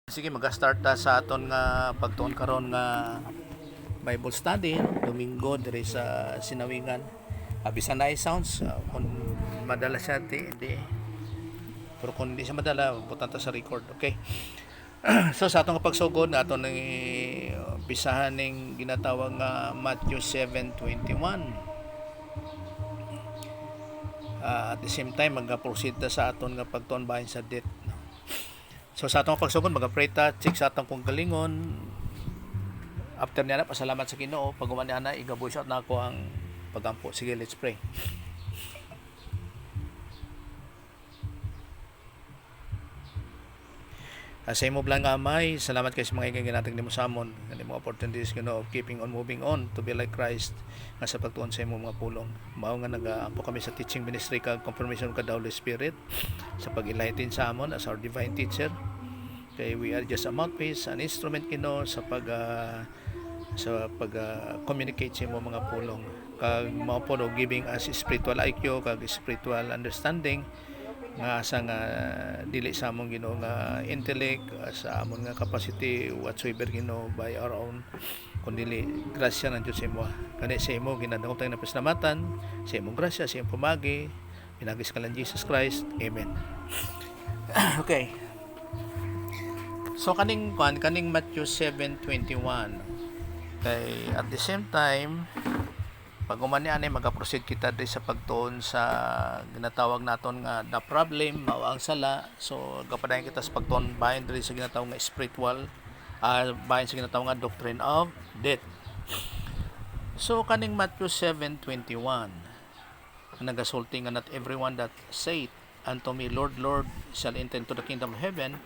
Sige, mag-start ta sa aton nga pagtuon karon nga Bible study Domingo diri sa Sinawingan. Bisan na sounds kung madala siya di. Pero kung hindi siya madala, butan ta sa record. Okay. So sa atong pagsugod na aton ng bisahan ning ginatawag nga Matthew 7:21. At the same time mag-proceed ta sa aton nga pagtuon bahin sa death. So sa atong pagsugod mag-pray ta, check sa atong kung galingon. After niya na pasalamat sa Ginoo, pag umani ana igabuy shot na ako ang pagampo. Sige, let's pray. Sa imo blang amay, salamat kay sa mga igay nating nimo samon, kani mga opportunities Ginoo of keeping on moving on to be like Christ nga sa pagtuon sa imo mga pulong. Mao nga nagaampo kami sa teaching ministry kag confirmation ka Holy Spirit sa pag-enlighten sa amon as our divine teacher. Kay we are just a mouthpiece, an instrument Ginoo sa communicate sa imo mga pulong. Kag mao po giving us spiritual IQ kag spiritual understanding nga asa nga dili sa among Ginoo nga intellect, sa amon nga capacity whatsoever Ginoo by our own, kundi grasya ng Dios sa imo. Kani sa imo ginadako tayo na pasalamatan, sa imong grasya, sa imong pamagi, pinagis ka lang Jesus Christ. Amen. Okay. So kaning Matthew 7:21. Kay at the same time pag umani ani magaproceed kita diri sa pagtuon sa ginatawag naton nga the problem mao ang sala. So gapadayon kita sa pagtuon bahin diri sa ginatawag nga spiritual bahin sa ginatawag nga doctrine of death. So kaning Matthew 7:21 nagasulti nga not everyone that saith unto me Lord Lord shall enter into the kingdom of heaven,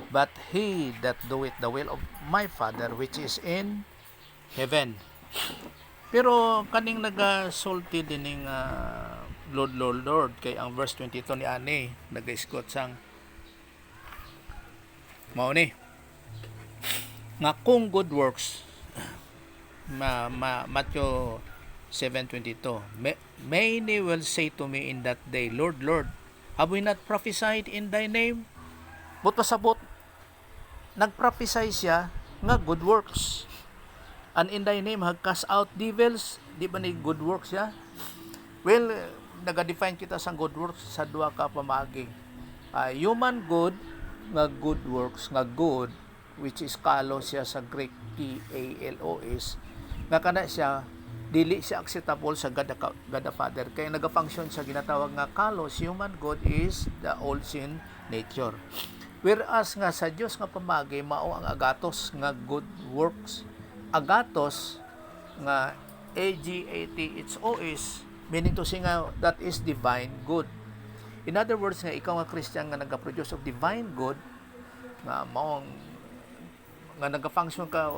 but he that doeth the will of my Father which is in heaven. Pero kaning nagasulti dining Lord Lord Lord kay ang verse 22 ni ani nagaisgot sang mao ni nga kung good works Matthew 7:22 many will say to me in that day Lord Lord have we not prophesied in thy name? But pasabot nagprophesy siya nga good works. And in thy name have cast out devils, di ba ni good works ya? Well, naga-define kita sa good works sa duha ka pamagi. Human good nga good works nga good, which is kalos siya sa Greek kalos, nga kana siya dili siya acceptable sa God the Father. Kaya naga-function sa ginatawag nga kalos, human good is the old sin nature. Whereas nga sa Dios nga pamagi mao ang agatos nga good works. Agatos nga agathos meaning to say nga that is divine good. In other words nga ikaw nga Christian nga nagaproduce of divine good nga mao nga nagafunction ka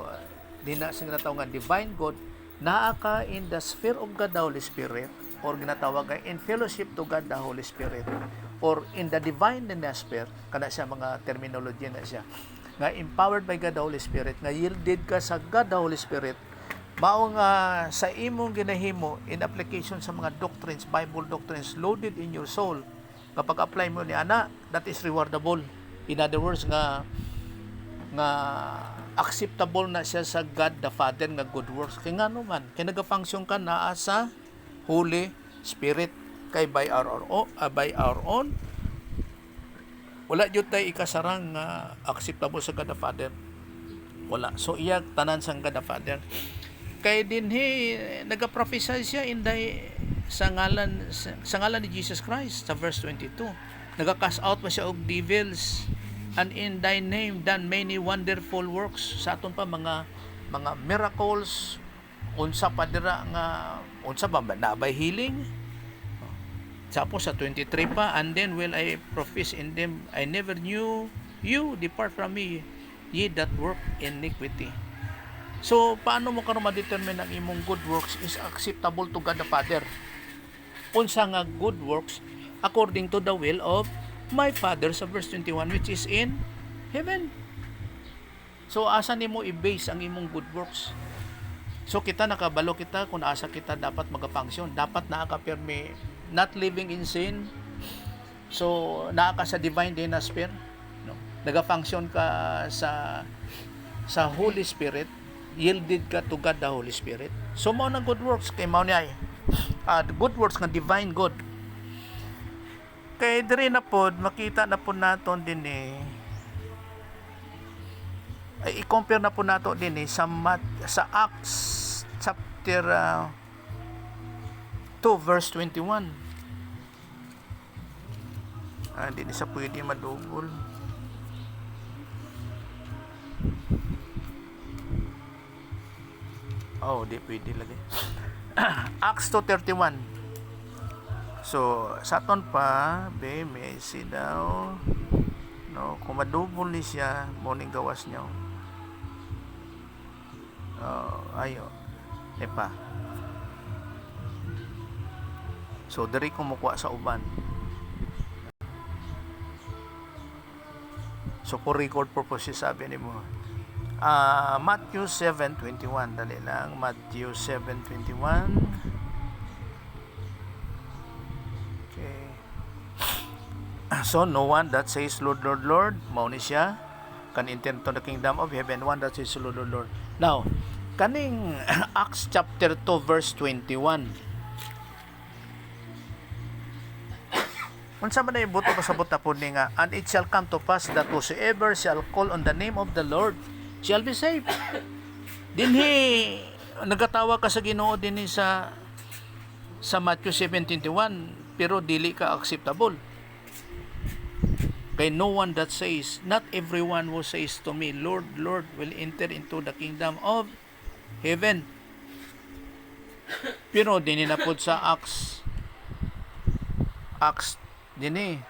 dinha sa ginatawag nga divine good, naa ka in the sphere of God the Holy Spirit, or ginatawag nga in fellowship to God the Holy Spirit, or in the divine sphere, kana siya mga terminology na siya nga empowered by God the Holy Spirit, nga yielded ka sa God the Holy Spirit, mao nga sa imong ginahimo in application sa mga doctrines, Bible doctrines loaded in your soul, kapag apply mo ni ana, that is rewardable. In other words nga acceptable na siya sa God the Father nga good works. Kay ngano man kay nagafunction ka naa sa Holy Spirit, kay by our own wala jud tay ikasarang nga acceptable sa God the Father. Wala. So iya tanan sang God the Father. Kay dinhi nagaprophesy siya in sa ngalan ni Jesus Christ sa verse 22. Naga-cast out pa siya og devils, and in thy name done many wonderful works. Sa aton pa mga miracles, unsa pa dira nga unsa ba nabay healing. Tapos sa 23 pa, and then will I profess in them, I never knew you, depart from me, ye that work iniquity. So, paano mo karon ma-determine ang imong good works is acceptable to God the Father? Unsa nga good works? According to the will of my Father sa verse 21, which is in heaven. So, asa nimo i-base ang imong good works? So, kita nakabalo kita kung asa kita dapat magafunction. Dapat nakapirmi not living in sin. So naa ka sa divine dinasphere, no? Naga-function ka sa Holy Spirit, yielded ka to God the Holy Spirit. So mao na good works kay mao niya good works nga divine good. Kay diri na pod makita na pod naton din ay i-compare na po nato din sa Acts chapter 2 verse 21. Hindi ni sa pwede madugol. Di pwede lagi. Acts 2:31. So, sa aton pa, may si daw, no, kung madugol ni siya, morning gawas niyo. Ayo. Pa. So, dari kumukuha sa uban. So, for record purposes, sabi ni mo, Matthew 7:21. Dali lang. Matthew 7:21. Okay. So, no one that says, Lord, Lord, Lord, mao ni siya, can enter into the kingdom of heaven. One that says, Lord, Lord, Lord. Now, kaning Acts chapter 2 verse 21. Unsa man ay buto pasabot na po ni nga, and it shall come to pass that whosoever shall call on the name of the Lord shall be saved. Dinhi nagatawa ka sa Ginoo dinhi sa Matthew 7:21, pero dili ka acceptable. Kay no one that says, not everyone who says to me, Lord, Lord, will enter into the kingdom of heaven. Pero dinhi na pod sa Acts dinhi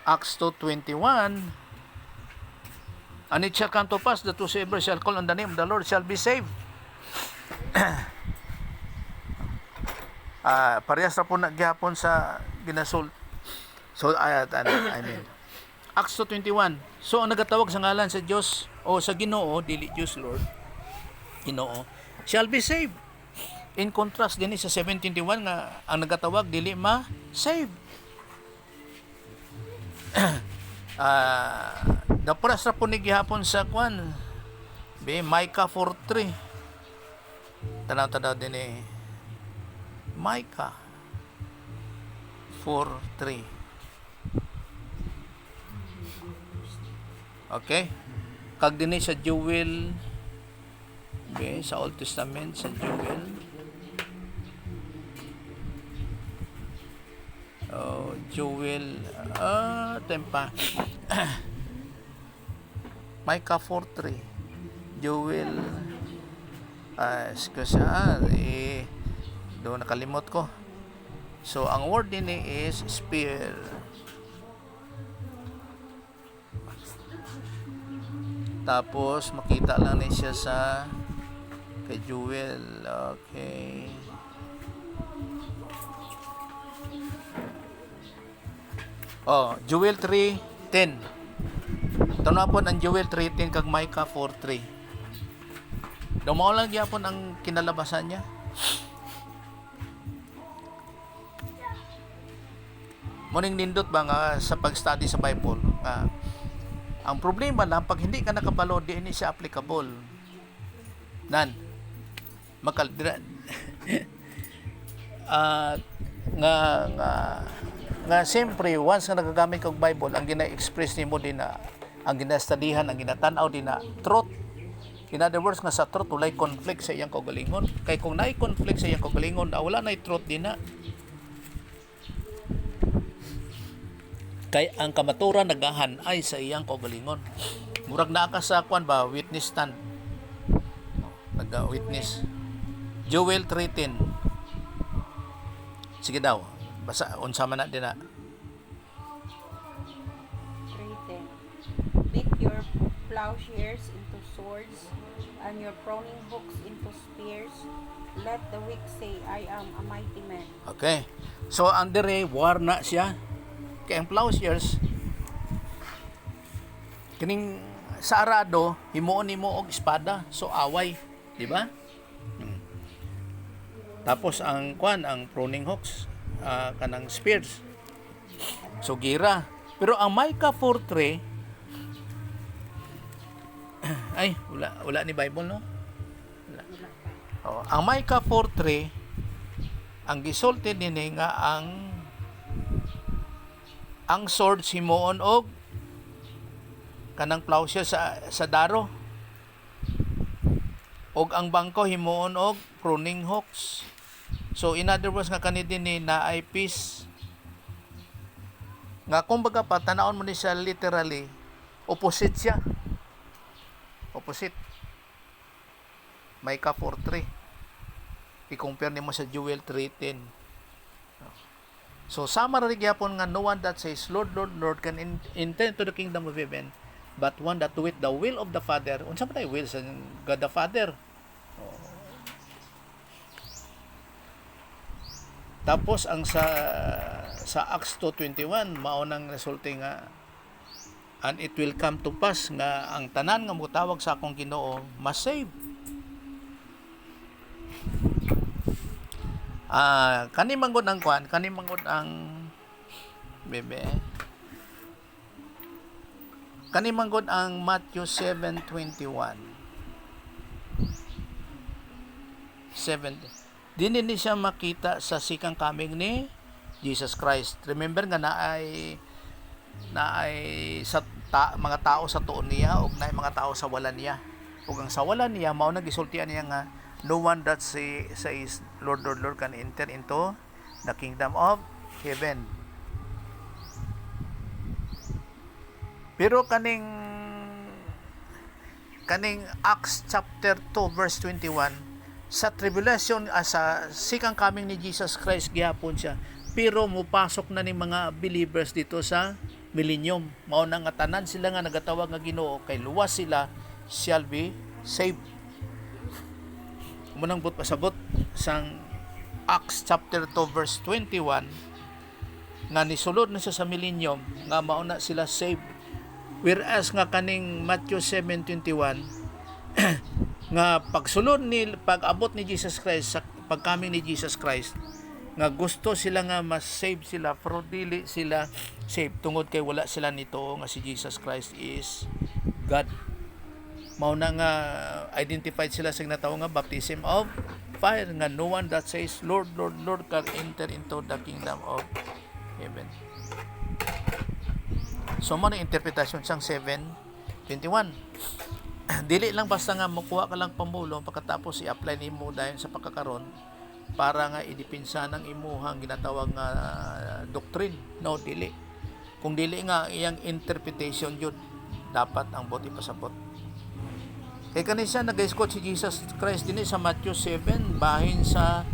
Acts 2:21, and it shall come to pass that whosoever shall call on the name of the Lord shall be saved. Parehas na po nagyapon sa ginasol. So, I mean, Acts 2:21. So, ang nagatawag sa ngalan sa Diyos o sa Ginoo, dili Diyos Lord, Ginoo, shall be saved. In contrast din sa 7:21 nga ang nagatawag dili ma-save. Napras na po ni gihapon sa kwan. Micah 4:3. Tanaw din Micah 4:3. Okay? Kag dinhi sa Joel, sa Old Testament sa Joel tempa Micah 4:3, Joel doon nakalimot ko. So ang word din is spear. Tapos makita lang ni siya sa kay Joel. Okay. Joel 3:10. Tanapon ang Joel 3:10 kag Micah 4:3. Dumao lang gyapon ang kinalabasan niya. Morning nindot ba nga sa pag-study sa Bible nga ang problema lang pag hindi ka nakabalo di ini siya applicable. Nga siyempre once nga nagagamit kog Bible, ang gina-express nimo din na ang ginastudihan, ang ginatanaw din na truth. In other words, nga sa truth walay conflict sa iyang kaugalingon. Kay kung naay conflict sa iyang kaugalingon, wala naay truth din na. Kay ang kamaturan nagahanay sa iyang kaugalingon. Murag naa ka sa kwan ba, witness stand. Nag-witness. Joel 3:10. Sige daw. Basa unsa man na din na. 3:10. Beat your plowshares into swords and your pruning hooks into spears. Let the weak say, I am a mighty man. Okay. So andere war na siya. Kay ang plowshares kining sa arado himuon nimo og espada, so away, di ba? Tapos ang pruning hooks, kanang spears, so gira. Pero ang Micah 4:3 Ay, wala ni Bible, no? Wala. Wala pa. Ang Micah 4:3, ang gisulti nini nga ang sword himuon og kanang plowshare sa daro, og ang bangko himuon og pruning hooks. So in other words nga kani dinhi na ay peace nga kumbaga pa tanawon mo ni siya literally opposite siya. Opposite. Micah 4:3. I-compare nimo sa Joel 3:10. So sama ra gyapon nga no one that says Lord, Lord, Lord can enter into the kingdom of heaven, but one that doeth the will of the Father. Unsa man tay will sa God the Father? Tapos ang sa Acts 2:21 mao nang resulte nga and it will come to pass nga ang tanan nga motawag sa akong Ginoo ma-save. Kani manggod ang kwan, kani manggod ang bebe. Kani manggod ang Matthew 7:21. 7. Dili ni siya makita sa sikang coming ni Jesus Christ. Remember nga naay sa mga tao sa tuon niya ug naay mga tao sa wala niya. Ug ang sa wala niya mao nagisultian niya nga no one that says Lord, Lord, Lord can enter into the kingdom of heaven. Pero kaning Acts chapter 2 verse 21, sa tribulation sa sikang coming ni Jesus Christ gyapon siya, pero mupasok na ni mga believers dito sa millennium. Mao na nga tanan sila nga nagatawag nga Ginoo kay luwas sila shall be saved. Munang but pasabot sang Acts chapter 2 verse 21 nga nisulod na siya sa millennium nga mao na sila saved. Whereas nga kaning Matthew 7:21 nga pag-abot ni Jesus Christ sa pagcoming ni Jesus Christ nga gusto sila nga mas-save sila pero dili sila save tungod kay wala sila nito nga si Jesus Christ is God. Mao na nga identified sila sa natawo nga baptism of fire nga no one that says Lord, Lord, Lord can enter into the kingdom of heaven. So mo na interpretasyon sang 7:21. Dili lang basta nga makuha ka lang pamulong pagkatapos i-apply nimo dayon sa pagkakaron para nga idipinsa ng imuhang ginatawag nga doctrine. No, dili. Kung dili nga iyang interpretation yun, dapat ang boti pasabot. Kay kanisa nag-escort si Jesus Christ din sa Matthew 7 bahin sa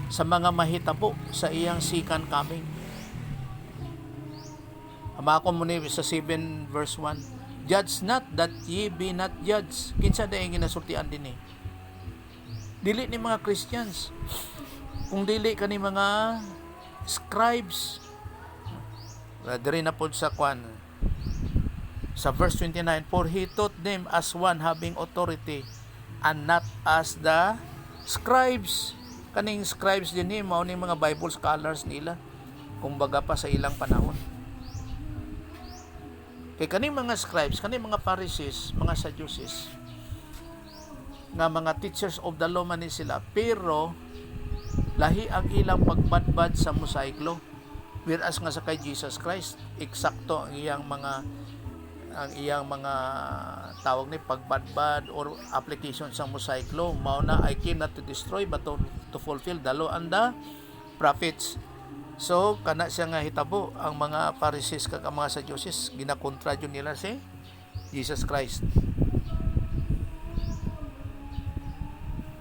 mga mahitabo sa iyang second coming. Amakon mo ni sa 7 verse 1. Judge not that ye be not judged. Kinsa dayon ginasultian din eh. Dili ni mga Christians. Kung dili kani mga scribes. Diri na pod sa kwan. Sa verse 29, for he taught them as one having authority and not as the scribes. Kaning scribes din mao ni mga Bible scholars nila kumbaga pa sa ilang panahon. Kay kaning mga scribes, kaning mga Pharisees, mga Sadducees, nga mga teachers of the law man ni sila, pero lahi ang ilang pagbadbad sa Mosaic law. Whereas nga sa kay Jesus Christ, eksakto ang iyang mga tawag ni pagbadbad or application sa Mosaic law. Mao na I came not to destroy but to fulfill the law and the prophets. So kana siya nga hitabo ang mga Pharisees kag ang mga Sadducees ginakontra jud nila si Jesus Christ.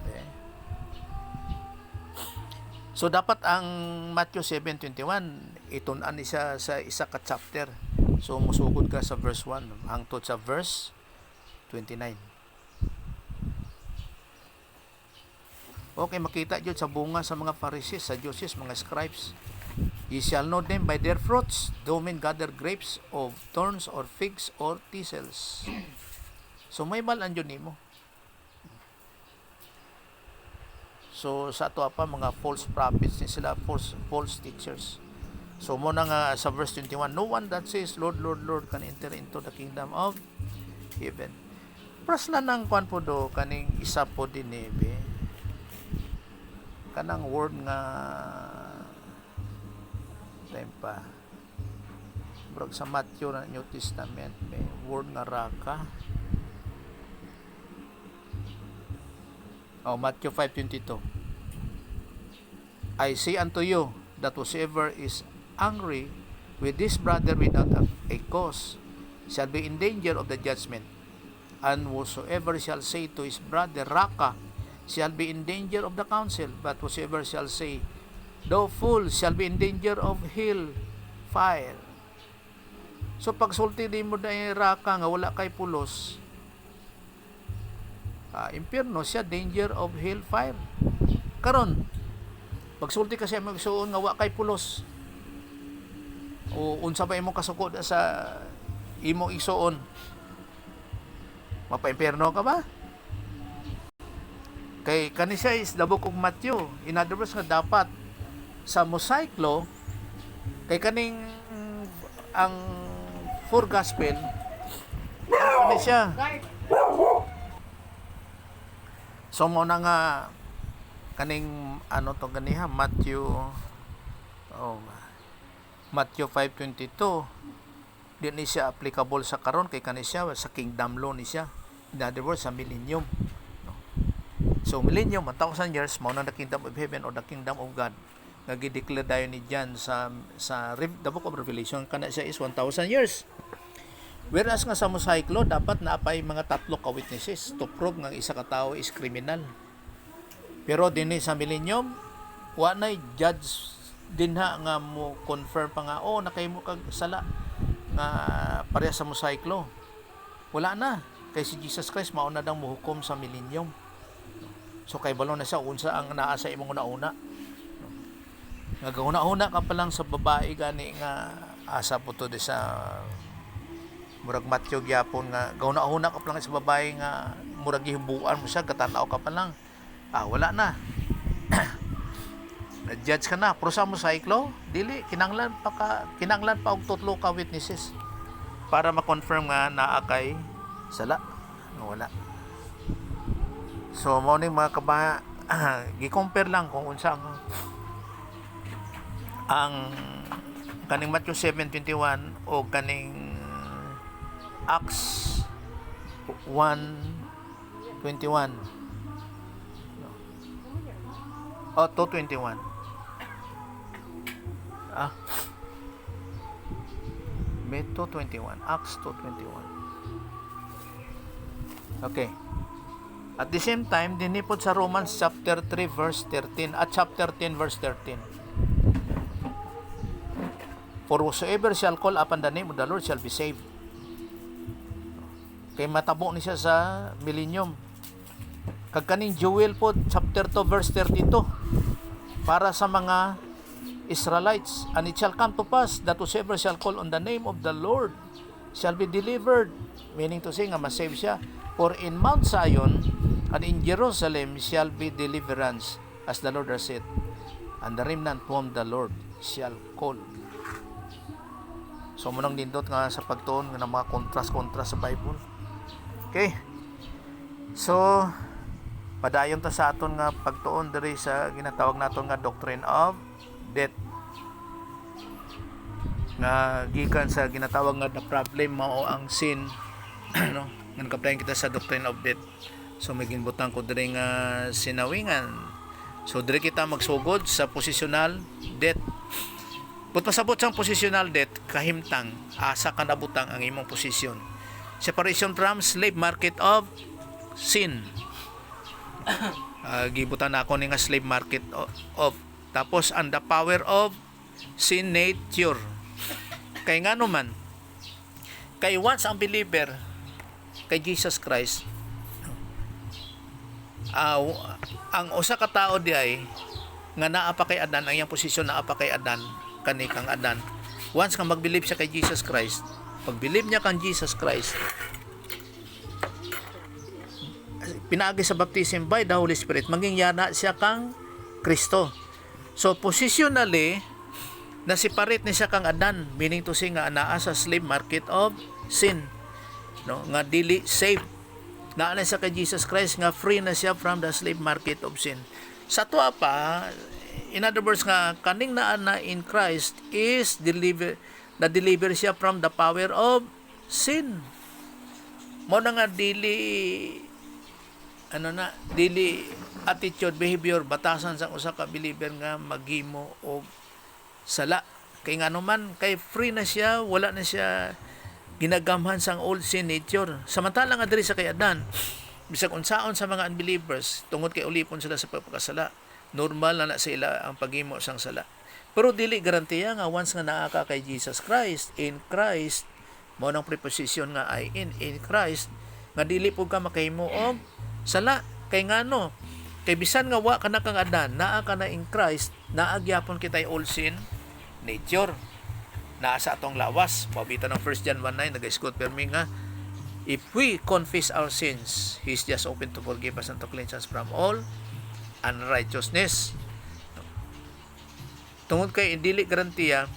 Okay. So dapat ang Matthew 7:21 itun-an ni siya sa isa ka chapter. So musugod ka sa verse 1 hangtod sa verse 29. Okay, makita jud sa bunga sa mga Pharisees, Sadducees, mga scribes. Ye shall know them by their fruits. Do men gather grapes of thorns or figs or thistles? So may balaan jud nimo. So sa ato pa mga false prophets ni sila, false teachers. So mo na nga sa verse 21, no one that says Lord, Lord, Lord can enter into the kingdom of heaven. pras na ng kwan po do kaning isa po din be. Kanang word nga time pa. Brag sa Matthew na New Testament may word nga raka. Matthew 5:22. I say unto you that whosoever is angry with this brother without a cause shall be in danger of the judgment. And whosoever shall say to his brother raka shall be in danger of the council, but whosoever shall say thou fool shall be in danger of hell fire. So pag sulti din mo na raka nga wala kay pulos, impyerno siya, danger of hell fire. Karon pag sulti kasi magsuon nga wa kay pulos, o unsa ba imong kasukod sa imong isuon, mapa-impyerno ka ba? Kay kani siya is the book of Matthew. In other words, nga dapat sa Mosaic Law, kay kaning ang four gospel, kani siya. So mo na nga kaning ano to ganiha Matthew 5:22 di ni siya applicable sa karon kay kani siya sa kingdom law ni siya. In other words, sa millennium. So millennium 1,000 years mao na the kingdom of heaven or the kingdom of God nga gi-declare dayon ni John sa the book of Revelation, kana siya is 1,000 years. Whereas nga sa Mosaic Law dapat naapay mga 3 ka witnesses to prove nga isa ka tawo is criminal. Pero dinhi sa millennium wa nay judge dinha nga mo confirm pa nga nakahimo kag sala nga pareha sa Mosaic Law. Wala na, kay si Jesus Christ mao na dang mohukom sa millennium. So kay balo na siya unsa ang naa sa imong una-una. Nga gauna-una ka pa lang sa babae gani nga asa po to sa murag Matthew gyapon nga gauna-una ka pa lang sa babae nga murag gihibuan mo siya katanaw ka pa lang. Wala na. Na-judge ka na. Pero sa Mosaic Law, dili kinanglan pa og 3 ka witnesses para ma-confirm nga naa kay sala. Wala. So mo ning mga gi-compare lang kung unsa ang kaning Matthew 7:21 o kaning Acts 1:21 o 2:21 May 2:21 Acts 2:21. Okay. At the same time, dinipot sa Romans chapter 3 verse 13 at chapter 10 verse 13. For whosoever shall call upon the name of the Lord shall be saved. Kay matabo ni siya sa millennium. Kag kaning Joel po chapter 2 verse 32 para sa mga Israelites, and it shall come to pass that whosoever shall call on the name of the Lord shall be delivered, meaning to say nga masave siya. For in Mount Zion and in Jerusalem shall be deliverance, as the Lord has said, and the remnant whom the Lord shall call. So munang nindot nga sa pagtuon ng mga kontrast sa Bible. Okay. So padayon ta sa aton nga pagtuon diri sa ginatawag naton nga doctrine of death. Nga gikan sa ginatawag nga the problem mao ang sin no, nga nakaplayan kita sa doctrine of death. So may ginbutang ko diri nga sinawingan. So diri kita magsugod sa positional death. But pasabot sang positional death kahimtang asa ka nabutang ang imong posisyon. Separation from slave market of sin. Gibutan ako ni nga slave market of tapos and the power of sin nature. Kay ngano man, kay once ang believer kay Jesus Christ, ang usa ka tao di ay nga naa pa kay Adan, ang iyang posisyon naa pa kay Adan, kani kang Adan. Once kang mag-believe siya kay Jesus Christ, pag believe niya kang Jesus Christ, pinaagi sa baptism by the Holy Spirit, maging yana siya kang Kristo. So positionally na separate ni siya kang Adan, meaning to say nga naa sa slave market of sin, no, nga dili saved. Naa na siya kay Jesus Christ nga free na siya from the slave market of sin. Sa tuwa pa, in other words nga kaning naa na in Christ is deliver siya from the power of sin. Mo na nga dili attitude, behavior, batasan sa usa ka believer nga maghimo og sala. Kay nga naman, kay free na siya, wala na siya ginagamhan sang old sin nature. Samantala nga diri sa kay Adan, bisag unsaon sa mga unbelievers, tungod kay ulipon sila sa pagpakasala, normal na sa ila ang paghimo sang sala. Pero dili garantiya nga once nga naa ka kay Jesus Christ, in Christ, mo nang preposition nga ay in Christ, nga dili pud ka makahimo og sala. Kay ngano? Kay bisan nga wa ka na kang Adan, naa ka na in Christ, naa gyapon kitay old sin nature. Naa sa atong lawas. Pabitan ng 1 John 1:9 nag-isgot permi nga if we confess our sins, He's just open to forgive us and to cleanse us from all unrighteousness. Tungod kay dili garantiya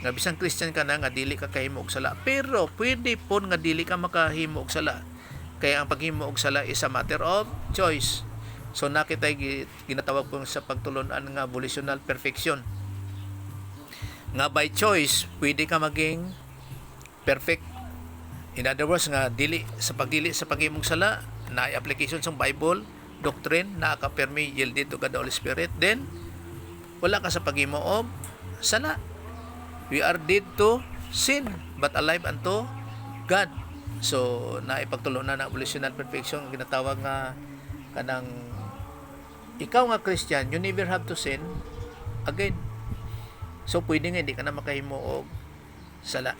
nga bisan Christian ka na nga dili ka kahimo og sala, pero pwede pon nga dili ka makahimo og sala. Kaya ang paghimo og sala is a matter of choice. So nakita ginatawag po sa pagtulunan nga volitional perfection. Nga by choice, pwede ka maging perfect. In other words, nga dili sa paghimong sala, na application sa Bible, doctrine, na ka-permi yielded to God the Holy Spirit, then wala ka sa paghimo og sala. We are dead to sin, but alive unto God. So, naipagtulunan na volitional perfection, ginatawag nga kanang ikaw nga Christian, you never have to sin again. So, pwede nga hindi ka na makahimo og sala.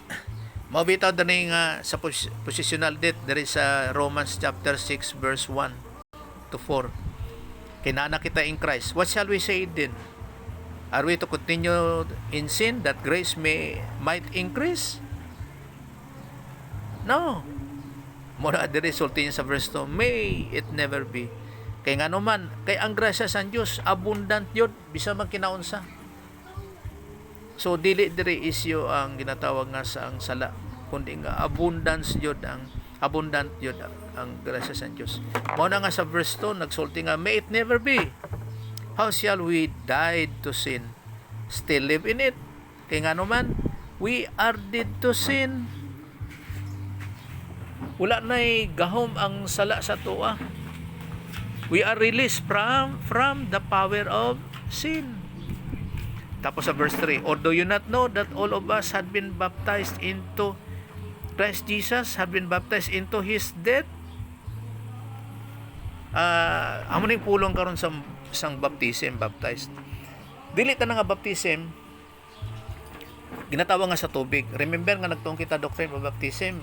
Mabitaw din nga sa positional death dari sa Romans chapter 6 verse 1 to 4. Kinana kita in Christ. What shall we say then? Are we to continue in sin that grace might increase? No. Mura di resulti niya sa verse 2, may it never be. Kaya nga naman, kay ang grasya sa Diyos, abundant yun, bisa man kinaunsa. So, dili diri issue ang ginatawag nga sa ang sala, kundi nga abundant yun ang grasya sa Diyos. Mao na nga sa verse 2, nagsulti nga, may it never be. How shall we die to sin? Still live in it. Kaya nga naman, we are dead to sin. Wala na'y gahom ang sala sa tuwa. We are released from the power of sin. Tapos sa verse 3, or do you not know that all of us had been baptized into Christ Jesus, had been baptized into His death? Amo ning pulong karon sa isang baptism, baptized. Dili ta na nga baptism, ginatawag nga sa tubig. Remember nga nagtuong kita doctrine of baptism,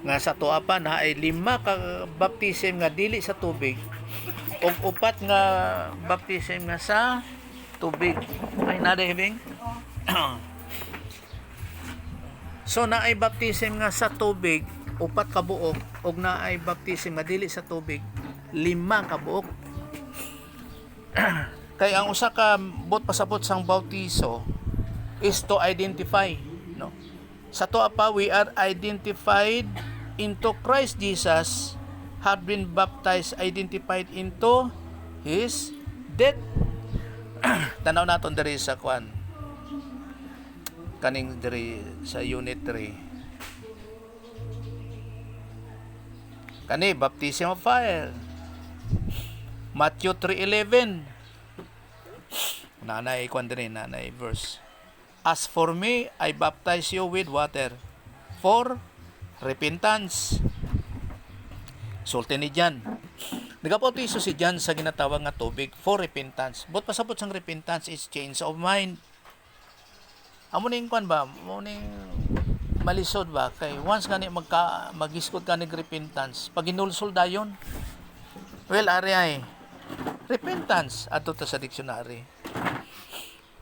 nga sa tuwa pa na ay 5 ka baptism nga dili sa tubig, o 4 nga baptism nga sa tubig. Ay nada hibing? So na ay baptism nga sa tubig 4 ka buok, og na ay baptism nga dili sa tubig 5 ka buok. Kay ang usa ka bot pasabot sang bautiso is to identify, no? Sa tuwa pa, we are identified into Christ Jesus, have been baptized, identified into His death. Tanaw naton diri sa kwan, kaning diri sa unit 3, kani baptism of fire, Matthew 3:11. Nanay kwan diri, nanay verse, as for me, I baptize you with water for repentance. Sulti ni John, nagabautiso si John sa ginatawag nga tubig for repentance. But pasabot sang repentance is change of mind. Amo ning kwan ba? Amo ning malisod ba? Kay once gani magiskot ka ning repentance, pag ginulsol dayon, well, ari ay repentance ato ta sa dictionary.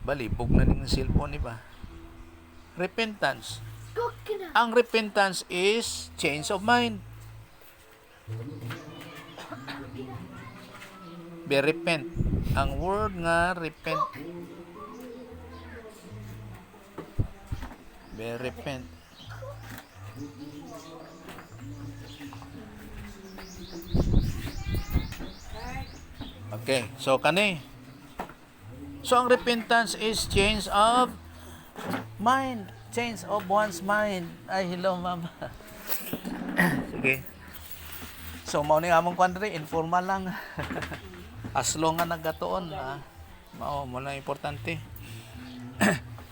Balibog na ning cellphone ni ba? Repentance. Ang repentance is change of mind. Be repent. Ang word nga repent. Be repent. Okay, so kani. So ang repentance is change of mind. Change of one's mind. Ay, hello, mama. Sige. So, mao ni among kwadre, informal lang. As long nga nagatuon, mao mo lang importante.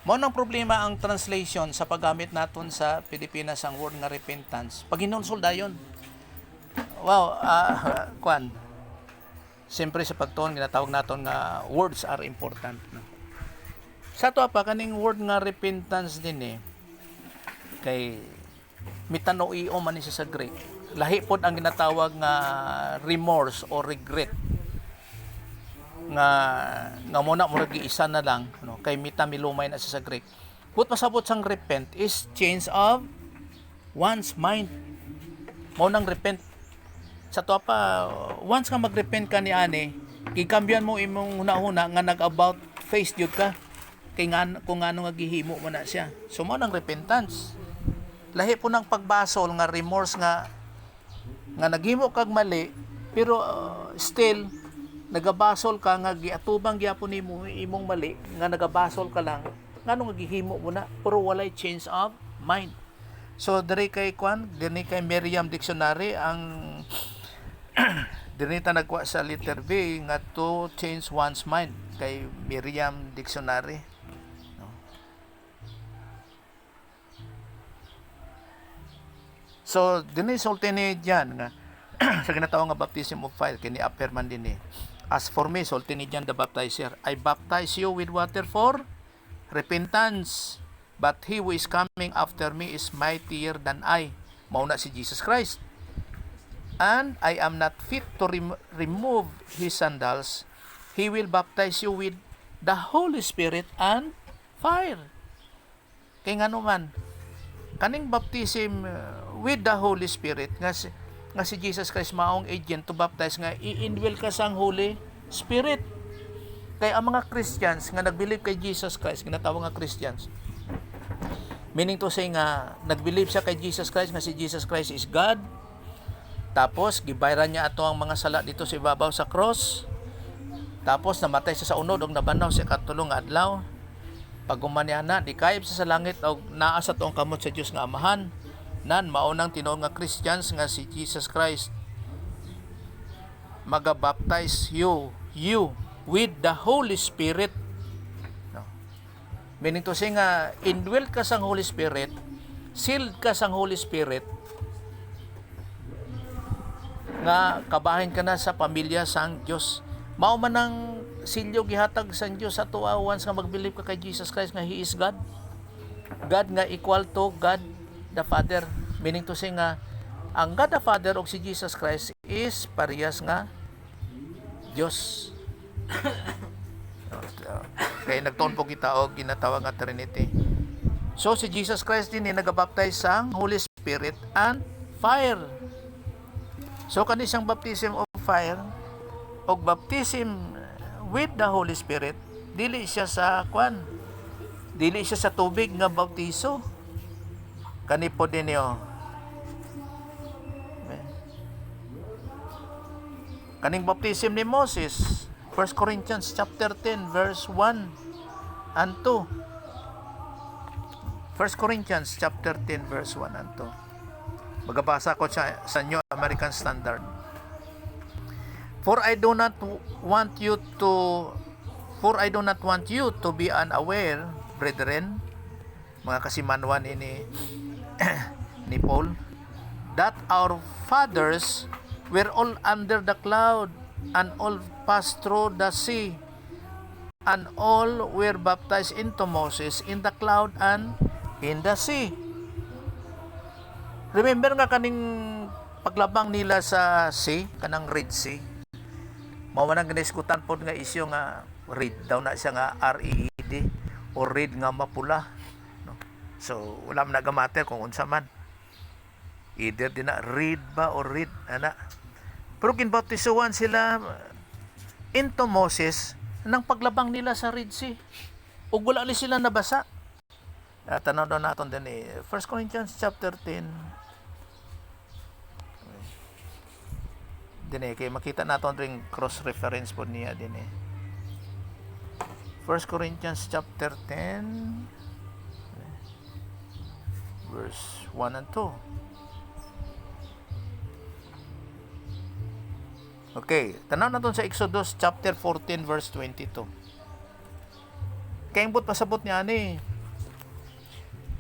Mao nang problema ang translation sa paggamit naton sa Pilipinas ang word nga repentance. Pag hinulsol dayon. Wow, kwan. Siyempre sa pagtuon ginatawag naton nga words are important, no? Sa to pa kaning word nga repentance din kay metanoio man ni siya sa Greek. Lahi pod ang ginatawag nga remorse or regret. Nga muna murag isa na lang, no? Kay mitamilumay na siya sa Greek. But pasabot sang repent is change of one's mind. Mao nang repent. Sa to pa once nga magrepent ka ni ani, gikambyan mo imong hunahuna nga nag-about face jud ka. Kay nga kung ano nga gihimo mo na siya. So mao nang repentance. Lahi po ng pagbasol nga remorse nga naghimo kag mali pero still nagabasol ka nga giatubang gyapon nimo imong mali nga nagabasol ka lang ngano nga gihimo mo na pero walay change of mind. So diri kay Merriam Dictionary ang diri ta nagwa sa letter B nga to change one's mind kay Merriam Dictionary. No? So dinhi sulti ni diyan nga sa ginatawag nga baptism of fire kini apperman din As for me, sulti ni John the Baptizer, I baptize you with water for repentance, but he who is coming after me is mightier than I. Mauna si Jesus Christ. And I am not fit to remove his sandals. He will baptize you with the Holy Spirit and fire. Kaya nga naman, kaning baptism with the Holy Spirit, nga si Jesus Christ maong agent to baptize nga i-indwell ka sang Holy Spirit. Kaya ang mga Christians nga nag-believe kay Jesus Christ, ginatawag nga Christians, meaning to say nga nag-believe siya kay Jesus Christ nga si Jesus Christ is God. Tapos gibayran niya ato ang mga sala dito sa ibabaw sa cross. Tapos namatay siya sa unod og nabanaw sa katulong nga adlaw. Pag umanihan na, di kayib siya sa langit og naa sa tuong kamot sa Dios nga Amahan. Nan maunang tinuod nga Christians nga si Jesus Christ magabaptize you with the Holy Spirit. No. Meaning to say nga indwelt ka sang Holy Spirit, sealed ka sang Holy Spirit, nga kabahin ka na sa pamilya sang Dios. Mao man ang silyo gihatag sang Dios sa tuwa once nga mag-believe ka kay Jesus Christ nga He is God. God nga equal to God the Father. Meaning to say nga ang God the Father o si Jesus Christ is parehas nga Dios. Kaya nagtuon po kita og ginatawag nga Trinity. So si Jesus Christ din nagabaptize sang Holy Spirit and fire. So kani siyang baptism of fire o baptism with the Holy Spirit, dili siya sa dili siya sa tubig nga baptiso. Kani po din niyo. Kaning baptism ni Moses, 1 Corinthians chapter 10 verse 1 and 2. 1 Corinthians chapter 10 verse 1 and 2. Magabasa ko sa New American Standard. For I do not want you to be unaware, brethren, mga kasimanwan ini ni Paul, that our fathers were all under the cloud, and all passed through the sea, and all were baptized into Moses in the cloud and in the sea. Remember nga kaning paglabang nila sa sea, kanang Red Sea. Mao man ang giniskutan pod nga isyu nga red daw na siya nga R-E-E-D o red nga mapula. No? So wala man nagamater kung unsa man. Either din na red ba o red ana. Pero kinbaptisohan sila into Moses nang paglabang nila sa Red Sea. Ug wala ni sila nabasa. Tanaw daw naton din 1 Corinthians chapter 10. din kay makita naton ring cross reference po niya din 1 Corinthians chapter 10 verse 1 and 2. Okay, tanaw naton sa Exodus chapter 14 verse 22. Kaya ang pasabot niya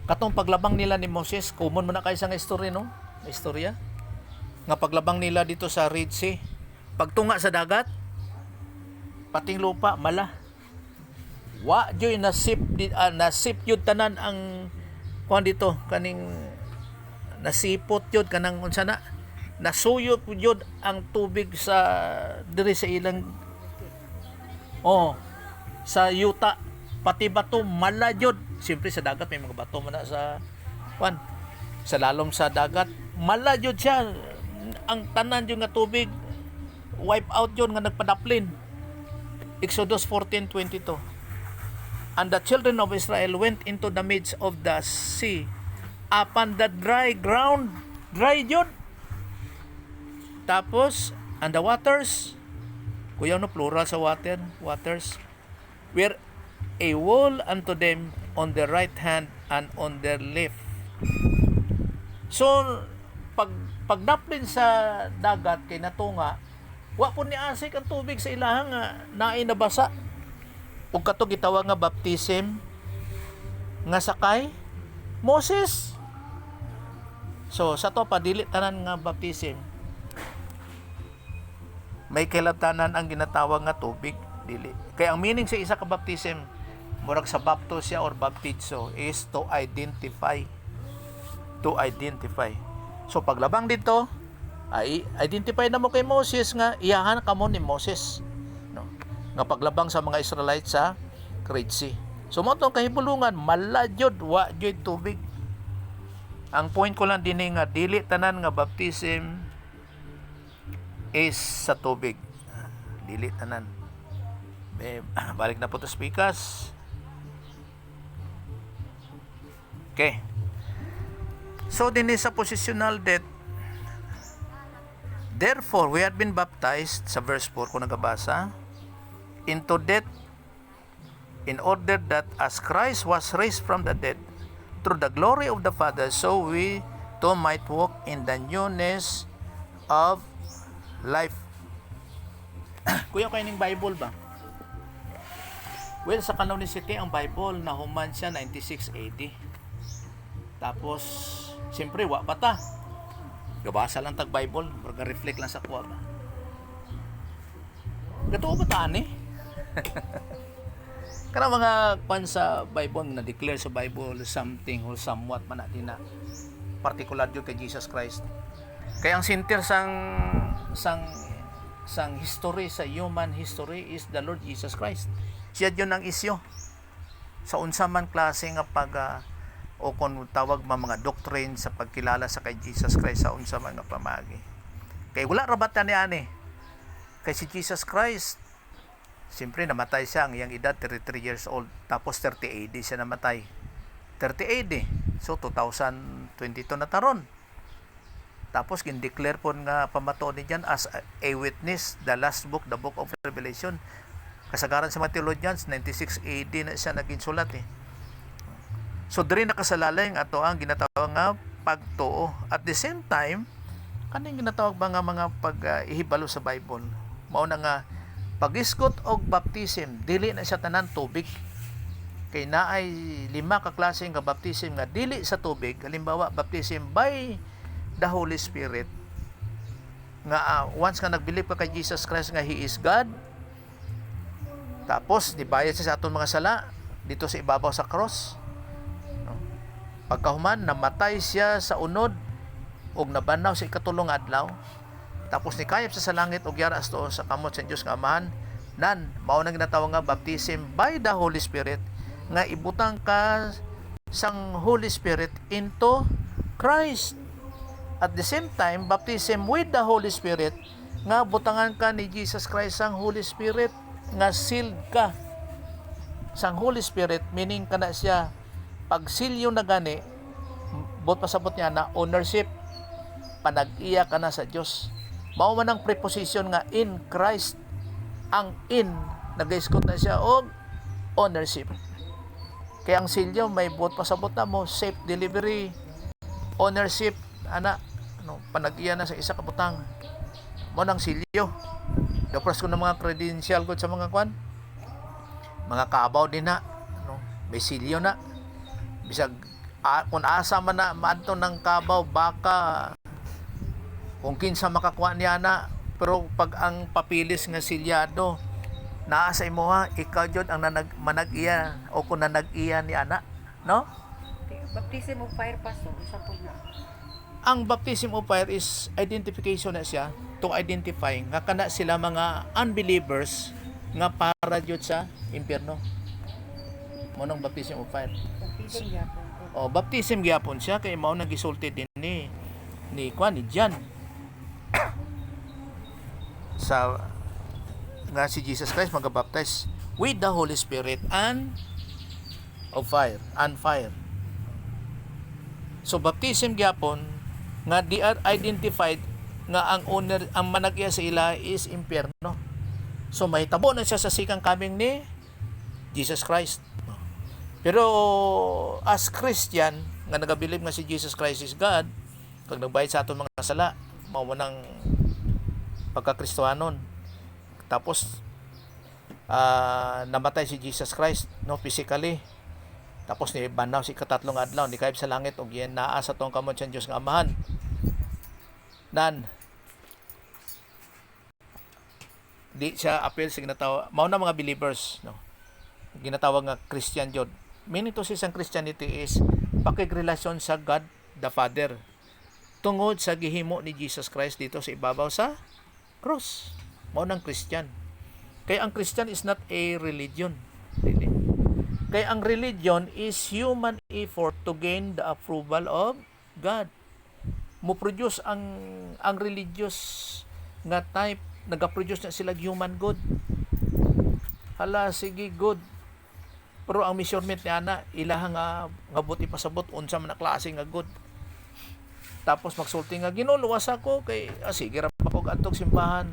katong paglabang nila ni Moses, common mo na kayo sa istorya, no? Istorya nga paglabang nila dito sa Red Sea, pagtunga sa dagat, pating lupa mala, wa joy nasip yun tanan ang kuan dito kaning nasipot yun kanang unsa na nasuyop yun ang tubig sa diri sa ilang sa yuta, pati bato mala yun. Siyempre sa dagat may mga bato man na sa kuan, sa lalom sa dagat mala yun siya, ang tanan yun nga tubig wipe out yun nga nagpadaplin. Exodus 14:22. And the children of Israel went into the midst of the sea upon the dry ground, dry yun. Tapos and the waters, kuya no plural sa waters were a wall unto them on their right hand and on their left. So pagdaplin sa dagat kay natunga, wa po ni asik ang tubig sa ilahang nga naay nabasa. Ug kato gitawag nga baptism nga sakay Moses. So sa to padili tanan nga baptism, may kilabtanan ang ginatawag nga tubig dili. Kaya ang meaning sa isa ka baptism murag sa baptos siya or baptizo is to identify. So paglabang dito ay identify na mo kay Moses nga iyahan ka mo ni Moses, no, nga paglabang sa mga Israelites sa Red Sea. So mo tong kahibulungan maladyod wa jud tubig. Ang point ko lang din nga dili tanan nga baptism is sa tubig. Dili tanan. Balik na po to speakers. Okay. So din sa positional death, therefore we have been baptized sa verse 4 ko nagabasa into death, in order that as Christ was raised from the dead through the glory of the Father, so we too might walk in the newness of life. Kuya, kayo ng Bible ba? Well, sa canonicity ang Bible nahuman siya 96 AD. Tapos siyempre wa pa ta, gabasa lang tag Bible, reflect lang sa kuha ba. Gato ba taan Kana mga kwan sa Bible na declare sa Bible something or somewhat man natin na particular dito kay Jesus Christ. Kaya ang center sang history, sa human history is the Lord Jesus Christ. Siya yun ang isyo sa unsa man klase nga o kung tawag mga doctrine sa pagkilala sa kay Jesus Christ sa unsa man nga pamagi. Kay wala rabatan ni ani. Kay si Jesus Christ, siyempre namatay siya ang iyang edad 33 years old, tapos 30 AD siya namatay. 30 AD. So 2022 na taron. Tapos gin-declare po nga pamato ni diyan as a witness, the last book, the book of Revelation. Kasagaran sa mga theologians 96 AD na siya naging sulat So diri nakasalalay nga ato ang ginatawag nga pagtuo. At the same time, kaning ginatawag ba nga mga pag-ihibalo sa Bible, mao na nga pag-iskot og baptism dili na siya tanan tubig. Kay naay 5 ka klase nga baptism nga dili sa tubig. Halimbawa, baptism by the Holy Spirit, nga once nga nagbilib ka kay Jesus Christ nga He is God, tapos nibayad siya sa atong mga sala dito sa ibabaw sa cross, no? Pagkahuman namatay siya sa unod ug nabanaw sa ikatulong adlaw, tapos nikayap sa langit ug yara asto sa kamot sa Dios nga Amahan, mao nang ginatawag nga baptism by the Holy Spirit, nga ibutang ka sang Holy Spirit into Christ. At the same time, baptism with the Holy Spirit, nga butangan ka ni Jesus Christ sang Holy Spirit, nga sealed ka sang Holy Spirit, meaning kana siya pagsilyo na gani, pasabot niya na ownership, panag-iya ka na sa Diyos. Mao man ang preposition nga in Christ. Ang in nag-iskot na siya og ownership. Kaya ang silyo may buot pasabot na mo, safe delivery, ownership, panag-iya na sa isa ka butang. Mo nang silyo. Gapras ko ng mga credential ko sa mga kwan. Mga kabaw din na, may silyo na. Bisag kung asa man na maadto ng kabaw, baka kung kinsa makakuha niya na, pero pag ang papilis nga silyado naa sa imo ha, ikaw jud ang manag-iya o kung nanag-iya ni ana, no? Baptism of fire, Pastor, isa po na. Ang baptism of fire is identification na siya to identify nga kana sila mga unbelievers nga para jud sa impyerno. Mo nang baptism of fire. Baptism gyapon. Baptism gyapon siya kay mao nang gisulti din ni John sa nga si Jesus Christ magabaptize with the Holy Spirit and fire. So baptism gyapon nga di are identified nga ang owner, ang manag-iya sa ila is impyerno. So mahitabo na siya sa sikang coming ni Jesus Christ. Pero as Christian nga nagabilib nga si Jesus Christ is God, pag nagbayad sa aton mga sala, mao mo nang pagka-Kristohanon. Tapos namatay si Jesus Christ physically. Tapos ni banaw si katatlong adlaw ni kayb sa langit og yen naa sa tong kamot sa Dios nga Amahan. Nan di siya appeal sa ginatawag mao na mga believers, ginatawag nga Christian jud. Meaning to sa Christianity is pakigrelasyon sa God the Father tungod sa gihimo ni Jesus Christ dito sa ibabaw sa cross. Mao nang Christian. Kaya ang Christian is not a religion. Really. Kaya ang religion is human effort to gain the approval of God. Mo produce ang religious nga type, nagaproduce na sila human good. Hala, sige, good. Pero ang measurement niya na, ilaha nga buti pasabot, unsa man na klase nga good. Tapos magsulti nga, Ginoo, luwas ako, kay, sige ra ba kog antog simbahan,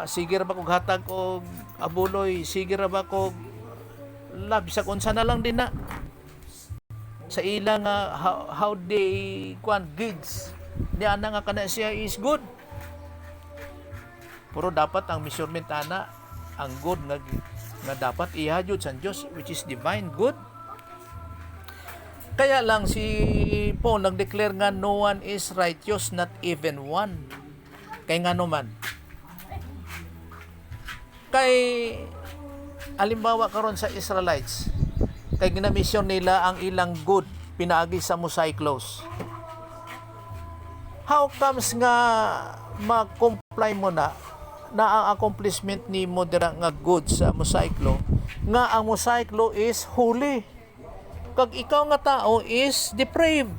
sige ra ba kog hatag og abuloy, sige ra ba kog bisag unsa na lang din na. Sa ilang how they gigs, niya na nga kana siya is good. Pero dapat ang measurement ana, ang good nga dapat ihayod sa Dios, which is divine good. Kaya lang si Paul nag-declare nga no one is righteous, not even one. Kay nga naman. Kay alimbawa karon sa Israelites, kay ginamisyon nila ang ilang good pinaagi sa Mosaic laws. How comes nga ma-comply mo na ang accomplishment ni mo dira nga good sa Mosaic law, nga ang Mosaic law is holy, kag ikaw nga tao is depraved,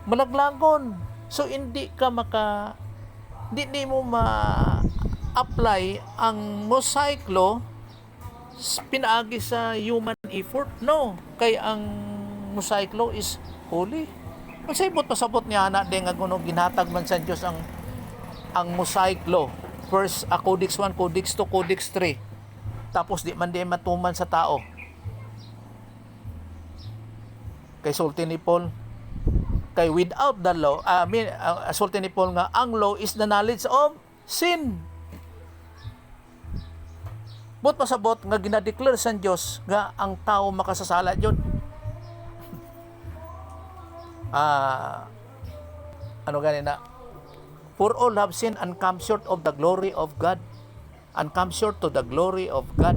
malaglagon. So hindi mo ma-apply ang Mosaic law pinaagi sa human effort. No, kay ang Mosaic law is holy. Unsay bot pasabot niya ana de nga kuno ginhatag man sa Dios ang Mosaic law. First, Codex 1, Codex 2, Codex 3. Tapos di man matuman sa tao. Kay sulti ni Paul, kay without the law, sulti ni Paul nga ang law is the knowledge of sin. But pasabot nga ginadeclare sa Dios nga ang tao makasasala jud. Ano ganina? For all have sinned and come short of the glory of God. And come short to the glory of God.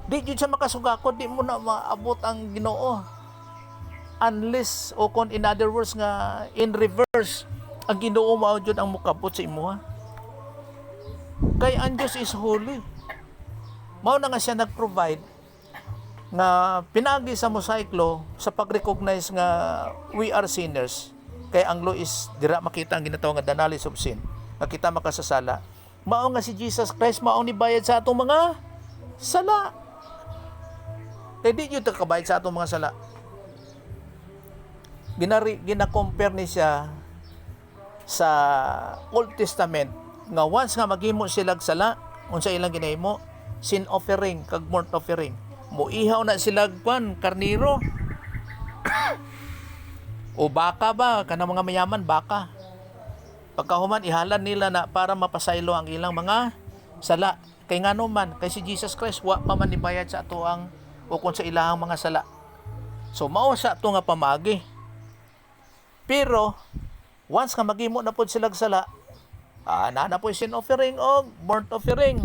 Di jud sa makasugakod, di mo na maabot ang Ginoo. Unless, o kung in other words nga, in reverse, ang Ginoo mao jud ang mukabot sa imuha. Kay ang Diyos is holy. Mao na nga siya nag-provide nga pinagi sa Mosaic law sa pag-recognize nga we are sinners. Kaya ang law is dira makita ang ginatawag nga the knowledge of sin. Nga kita makasasala. Mao nga si Jesus Christ mao ni bayad sa atong mga sala. Kaya di yun kabayad sa atong mga sala. Gina-compare ni siya sa Old Testament nga once nga maghimo sila og sala, unsa ilang ginahimo? Sin offering kag burnt offering. Muihaw na sila kwan karniro o baka ba kanang mga mayaman baka. Pagkahuman ihalan nila na para mapasaylo ang ilang mga sala. Kay ngano man kay si Jesus Christ wa pa man nibayad sa ato ang ukon sa ilahang mga sala. So mao sa ato nga pamagi. Pero once nga maghimo na pud sila og sala, na po sin offering o burnt offering.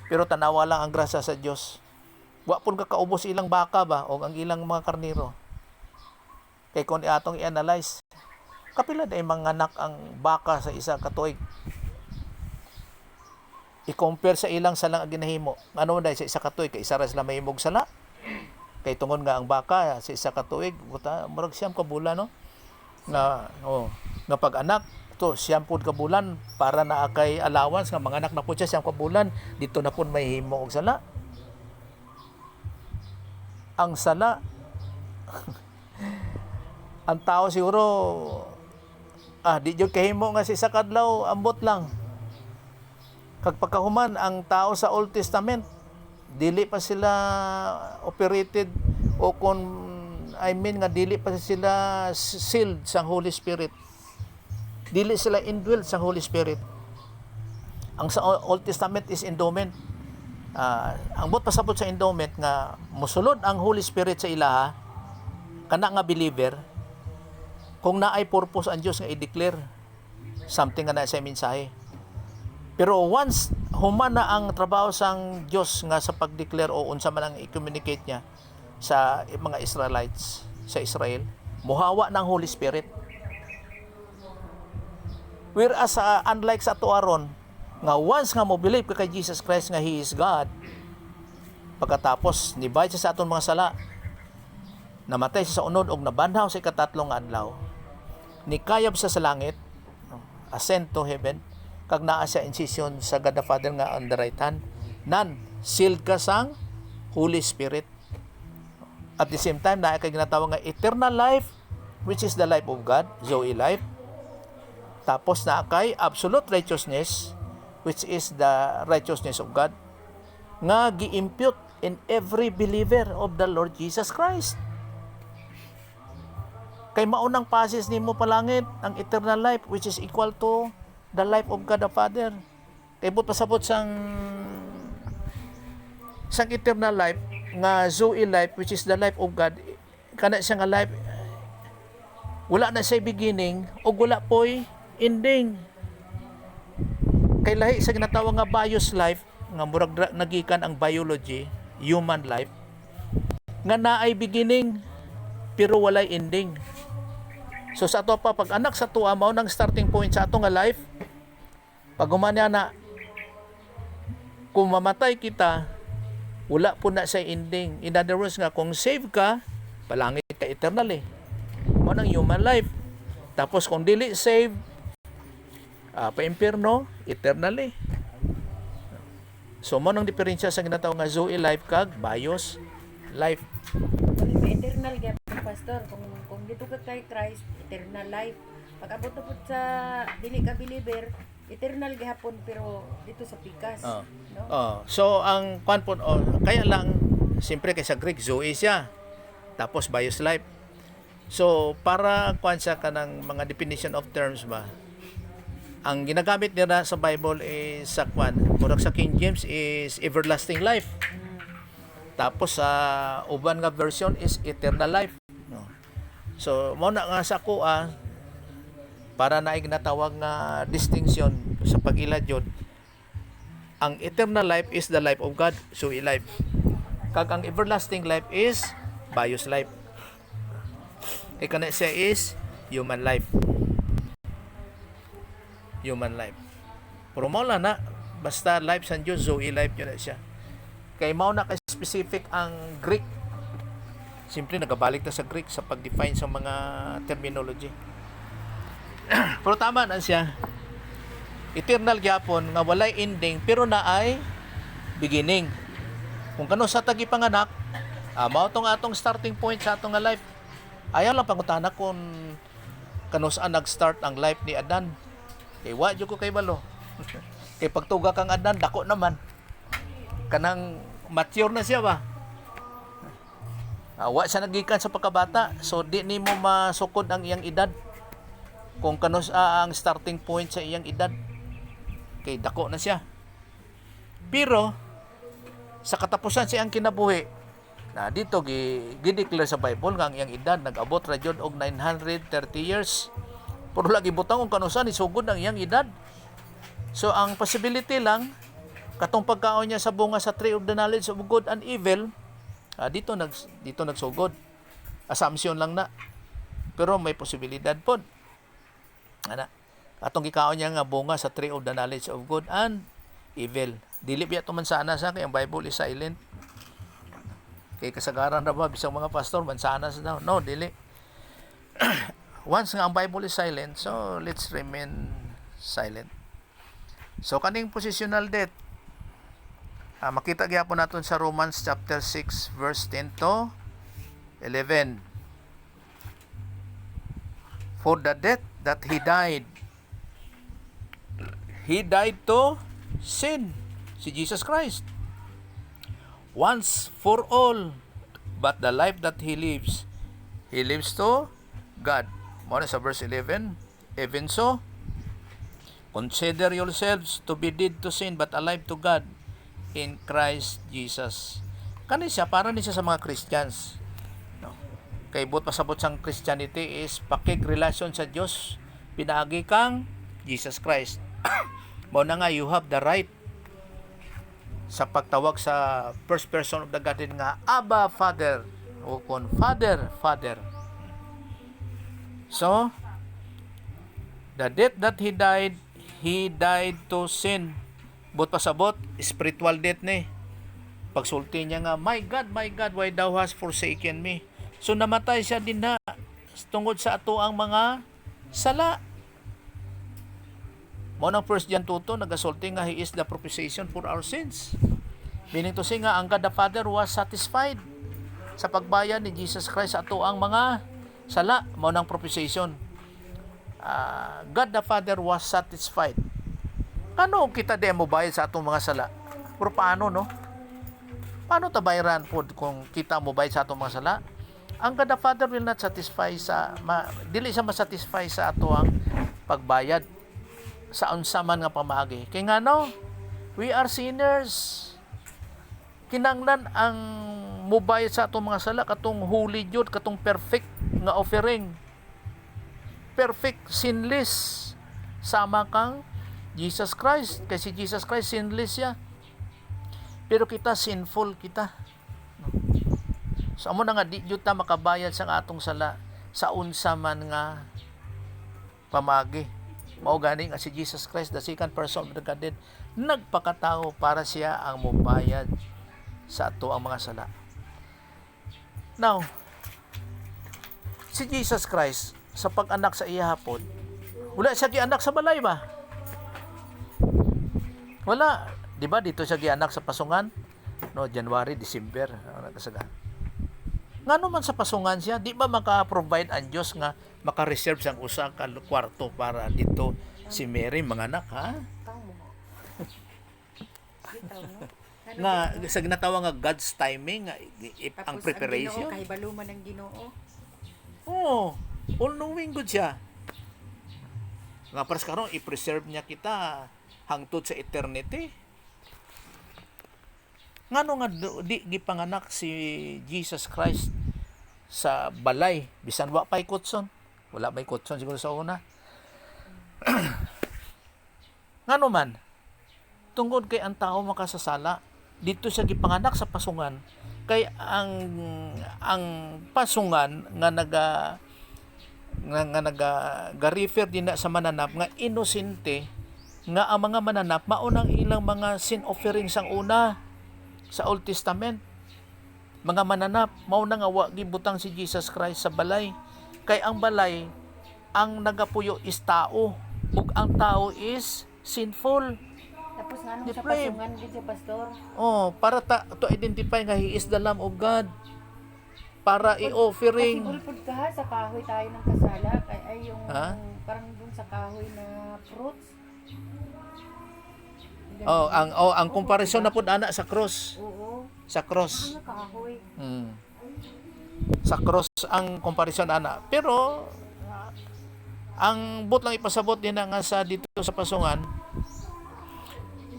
Pero tanawa lang ang grasya sa Dios. Wa pud kakaubos ilang baka ba o ang ilang mga karniro. Kay kung atong i-analyze, kapila na mga anak ang baka sa isa ka tuig. I-compare sa ilang salang ginahimo. Ano na sa isa ka tuig, kay isa ra sila mahimog sala. Kay tungod nga ang baka sa isa ka tuig, murag siyam ka bulan no. Nga pag-anak to siyam pud ka bulan para na kay allowance nga mga anak na pud siya siyam ka bulan, dito na pud mahimo og sala. Ang sala ang tao siguro di jud kahimo nga si sa kadlaw ambot lang. Kag pagkahuman ang tao sa Old Testament dili pa sila operated o nga dili pa sila sealed sa Holy Spirit. Dili sila indwelled sa Holy Spirit. Ang sa Old Testament is endowment. Ang bot pasabot sa endowment nga mosulod ang Holy Spirit sa ilaha kana nga believer kung naay purpose ang Dios nga i-declare something nga na sa mensahe. Pero once human na ang trabaho sang Dios nga sa pag-declare o unsa man ang i-communicate niya sa mga Israelites sa Israel, muhawa ng Holy Spirit. Whereas unlike sa tuaron nga once nga mo believe ka kay Jesus Christ nga He is God, pagkatapos nibayad siya sa aton mga sala, namatay siya sa unod og nabanhaw sa ikatatlong adlaw, nikayab siya sa langit, ascend to heaven, kag naa siya incision sa God the Father nga on the right hand, sealed ka sang Holy Spirit. At the same time, naa kay ginatawag nga eternal life, which is the life of God, Zoe life. Tapos naa kay absolute righteousness, which is the righteousness of God, nga gi-impute in every believer of the Lord Jesus Christ. Kay maunang passes nimo palangit ang eternal life, which is equal to the life of God the Father. Kay but pasabot sang eternal life nga Zoe life, which is the life of God, kana siya nga life wala na say beginning o wala po'y ending. Kay lahi sa ginatawag nga bios life nga murag nagikan ang biology, human life, nga naay beginning pero walay ending. So sa ato pa pag anak sa tuwa mao nang starting point sa ato nga life. Pag humana na kung mamatay kita, wala po na sa ending. In other words nga kung save ka, palangit ka eternal eh. Mao nang human life. Tapos kung dili save, pa-impierno, eternal eh. So mao nang diferensya sa ginatawag nga Zoe life kag bios life. Eternal gap, pastor. Kung dito ka kay Christ, eternal life. Pag abot na po sa dili ka believer, eternal gihapon pero dito sa pikas. No? So ang kwan po, kaya lang siyempre kay sa Greek Zoe siya. Tapos bios life. So para kwan sa kanang mga definition of terms ba, ang ginagamit nila sa Bible is sa kwan, murag sa King James is everlasting life. Tapos sa uban nga version is eternal life. No? So mo na nga sa kuha para na ginatawag nga distinction sa pag-iladyod. Ang eternal life is the life of God, Zoe life. Kag ang everlasting life is bios life. Kaya kana siya is human life. Human life. Pero mao na basta life sa Diyos, Zoe life yun na siya. Kay mao na kay specific ang Greek. Simple nagabalik na sa Greek sa pag-define sa mga terminology. Pero tama na siya. Eternal gyapon nga walay ending pero naay beginning. Kung kano sa tagi panganak, mao tong atong starting point sa atong nga life. Ayaw lang pangutana kung kanus-an nag-start ang life ni Adan. Kay wa jud ko kay balo. Kay pagtuga kang Adan dako naman. Kanang mature na siya ba? Wa siya nagikan sa pagkabata, so di nimo masukod ang iyang edad. Kung kanus-a ang starting point sa iyang edad. Kay dako na siya. Pero sa katapusan siyang kinabuhi, na dito gideclare sa Bible nga ang iyang edad nag-abot ra jud og 930 years. Pero lagi butang kung kanusan isugod ang iyang edad. So ang possibility lang katong pagkaon niya sa bunga sa tree of the knowledge of good and evil, dito nagsugod. Assumption lang na. Pero may posibilidad pod. Ana. Atong gikaon niya nga bunga sa tree of the knowledge of good and evil. Dili biya tuman sana sa kay ang Bible is silent. Kay kasagaran ra ba bisang mga pastor mansana sa daw. No, dili. Once nga ang Bible is silent, so let's remain silent. So kaning positional death, makita gyapon naton sa Romans chapter 6 verse 10 to 11. For the death that he died to sin, si Jesus Christ, once for all, but the life that he lives to God. Muna sa verse 11, even so, consider yourselves to be dead to sin, but alive to God in Christ Jesus. Kani siya, para ni siya sa mga Christians. No? Kay but pasabot sang Christianity is pakig-relasyon sa Diyos, pinaagi kang Jesus Christ. Muna nga, you have the right sa pagtawag sa first person of the Godhead nga Abba Father o kon Father. So the death that he died to sin. But pasabot spiritual death ni. Pagsulti niya nga, my God, why thou hast forsaken me? So namatay siya din na tungod sa ato ang mga sala. Mo nang 1 John 2 nagasulti nga he is the propitiation for our sins. Meaning to say nga ang God the Father was satisfied sa pagbayad ni Jesus Christ sa ato ang mga sala. Mo nang propitiation. God the Father was satisfied. Kano kita di mo bayad sa atong mga sala? Pero paano, no? Paano tabayran po kung kita mo bayad sa atong mga sala? Ang God the Father will not satisfy dili siya masatisfy sa ato ang pagbayad sa unsaman nga pamaagi. Kay nga no, we are sinners. Kinanglan ang mubayad sa atong mga sala katong holy jud, katong perfect nga offering. Perfect, sinless. Sama kang Jesus Christ. Kasi Jesus Christ sinless siya. Pero kita sinful kita. So amo na nga di jud ta makabayad sa atong sala sa unsaman nga pamagi. Mao gani nga si Jesus Christ, the second person of the Godhead, nagpakatao para siya ang mubayad sa ato ang mga sala. Now, si Jesus Christ sa pag-anak sa iya hapon, wala siya gianak sa balay ba? Wala. Di ba dito siya gianak sa pasungan? No, January, December. Nga naman sa pasungan siya, di ba maka-provide ang Diyos nga maka-reserve sang usa ka kwarto para dito si Mary manganak, ha? Nga sa ginatawa nga God's timing ang preparation. Tapos ang Ginoo kay baluman ng Ginoo. Oh, all-knowing good siya. Nga paras karon i-preserve niya kita hangtod sa eternity. Ngano nga di gipanganak si Jesus Christ sa balay bisan wa pay kutson. Wala may kutson siguro sa una. Ngano man tungod kay ang tao makasasala, dito siya gipanganak sa pasungan. Kay ang pasungan nga refer din na sa mananap nga inosente nga ang mga mananap maunang ilang mga sin offering sang una sa Old Testament. Mga mananap mauna nga wa gibutang si Jesus Christ sa balay. Kay ang balay ang nagapuyo is tao ug ang tao is sinful. Tapos nga nung sa Depraved. pasungan din si pastor. Oh, para to identify nga he is the Lamb of God. para Kasi i-offering. bulpod ka ha, sa kahoy tayo ng kasala. Ay yung Ha? parang dun sa kahoy na fruits. Ang comparison na pud ana sa cross. Oo. Sa cross. Ang kahoy. Sa cross ang comparison ana. Pero ang but lang ipasabot din na nga sa dito sa pasungan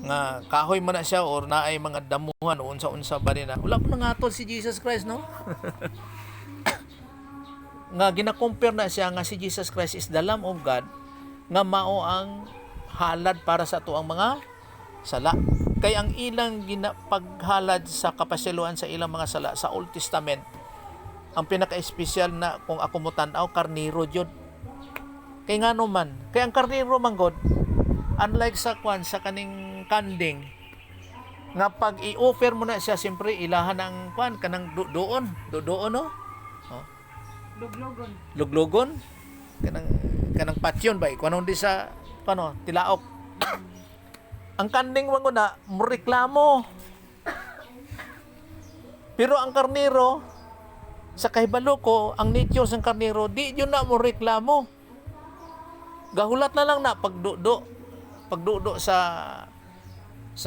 nga kahoy man na siya or naay mga damuhan o unsa-unsa ba nila. Wala po nangatol si Jesus Christ, no? Nga gina-compare na siya nga si Jesus Christ is the Lamb of God nga mao ang halad para sa ato ang mga sala. Kay ang ilang ginapaghalad sa kapasiluan sa ilang mga sala sa Old Testament, ang pinaka-espesyal na kung ako mo tan-aw, karniro jud. Kay ngano man, kay ang karniro man god, unlike sa kaning kanding, nga pag i-offer mo na siya, siyempre ilahan ang kanang doon no? Luglogon, kanang patyon ba, kuno di sa tilaok. Ang kanding mo na reklamo. Pero ang karniro, sa kahibalo ko, ang nature ng karniro, di yun na mo reklamo. Gahulat na lang na pagdudo sa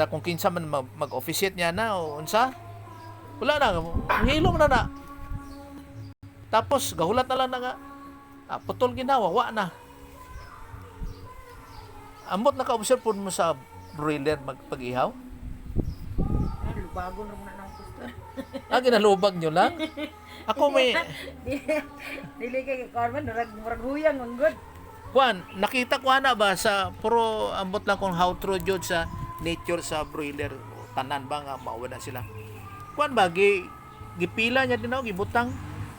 kung kinsa man mag-officiate niya na o unsa. Wala na, hilom na. Tapos gahulat na lang na nga. Putol ginawa, wa na. Amot naka-observe po mo sa broiler magpag-ihaw? Lubagon rin na ng gusto. Ginalubag nyo lang? Ako may... Dili kay Carmen, murag huyang ang good. Nakita ko na ba sa puro ambot lang kung how true jud sa nature sa broiler, tanan ba nga mawala sila. Gipila niya din gibutang,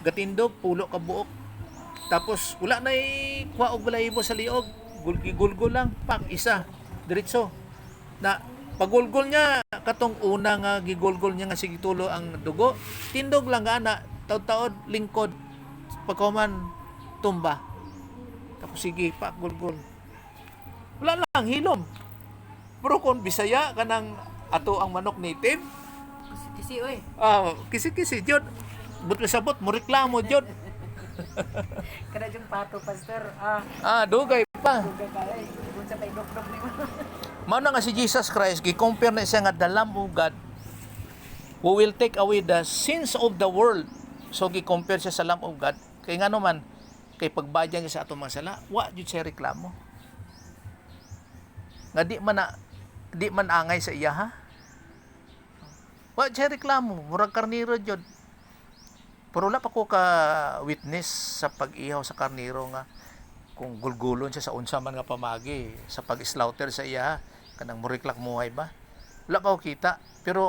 gatindog, pulo ka buok. Tapos wala na kuha og balahibo sa liog, gulgul lang, isa, diretso. Na pagulgol niya katong una nga gigulgol niya nga sige tulo ang dugo, tindog lang ana, taod-taod lingkod, pagkuman tumba. Tapos sige pa gulgol. Wala lang hilom. Pero kung Bisaya kanang ato ang manok native, Kisi oy. Kisi jud. But sabot mo reklamo jud. Kada yung pato pastor. Dugay pa. Dugay pa ay. Kung sa may dok-dok ni mo. Mao na nga si Jesus Christ gi-compare na siya nga the Lamb of God who will take away the sins of the world. So gi-compare siya sa Lamb of God. Kay ngano man kay pagbayad niya sa atong mga sala, wa jud siya reklamo. Nga di man angay sa iya ha. Wa siya reklamo, murag karniro jud. Pero wala pa ko ka witness sa pag-ihaw sa karniro nga kung gulgulon siya sa unsa man nga pamagi sa pag-slaughter sa iya ha. Kanang muriklak muhay ba? Wala pa ko kita. Pero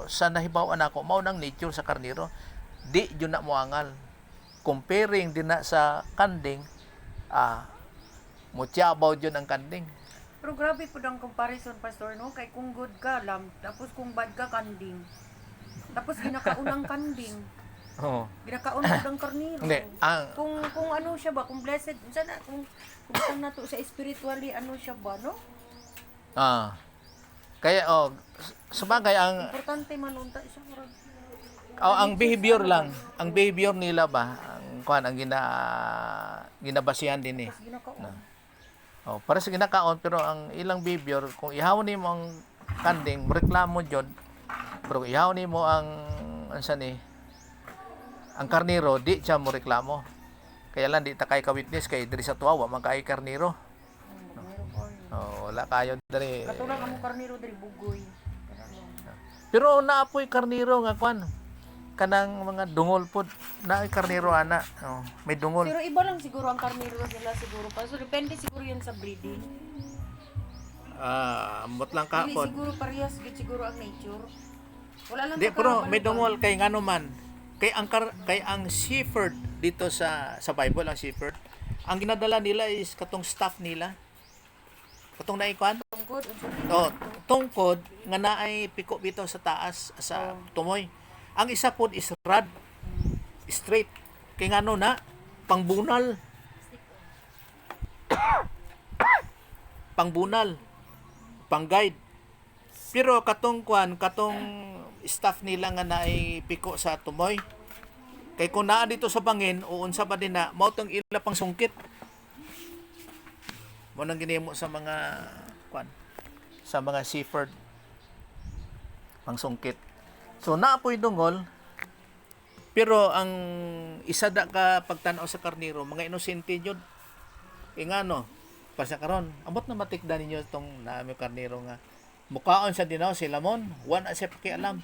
sa nahibaw-an ako, mao nang nature sa karniro, di jud na moangal. Comparing din na sa kanding, mutyabaw jud ang kanding. Pero grabe po ang comparison, pastor, no? Kay kung good ka, lamb, tapos kung bad ka, kanding. Tapos ginakaunang kanding. Oo. Ginakaon po ng karniro. Hindi, Kung ano siya ba, kung blessed, sana, kung saan na to sa spiritually, ano siya ba, no? Kaya, sabagay, Importante man unta siya. ang behavior lang, ang behavior nila ba, ang ginabasihan din eh. Tapos ginakaon. Para sa ginakaon, pero ang ilang behavior, kung ihawon nimo ang kanding, reklamo jud. Pero kung ihawon nimo ang ang karniro, di siya mo reklamo. Kaya lang di ta kay ka-witness kay diri sa tuwa man kay karniro. Wala kayo diri. Katulad ang karniro diri bugoy. Pero naapoy karniro nga kanang mga dungol pod na karniro ana. May dungol. Pero iba lang siguro ang karniro nila siguro pa. So depende siguro yan sa breeding. Ambot lang Dili kapod. siguro parehas gid siguro ang nature. Wala lang Di, pero may dungol kay ngano man. Kay ang shepherd dito sa Bible, ang shepherd, ang ginadala nila is katong staff nila. Katong naikuan? Tungkod. Tungkod nga naay piko bitaw sa taas sa tumoy. Ang isa pod is rod, straight. Kay ngano na pangbunal. Pangbunal. Pang-guide. Pero katong staff nila nga naay piko sa tumoy, Kay kung naa dito sa bangin, o unsa ba din na, mao tong ila pang sungkit. Mo nang ginimo sa mga kwan, sa mga seaford pang sungkit. So naapoy dungol, pero ang isa da ka pagtanaw sa karniro, mga inosente jud. E nga no, pasya karon, ambot na matikdan ninyo tong naami karniro nga. Mukaon sa dinaw si lamon, wan asep alam.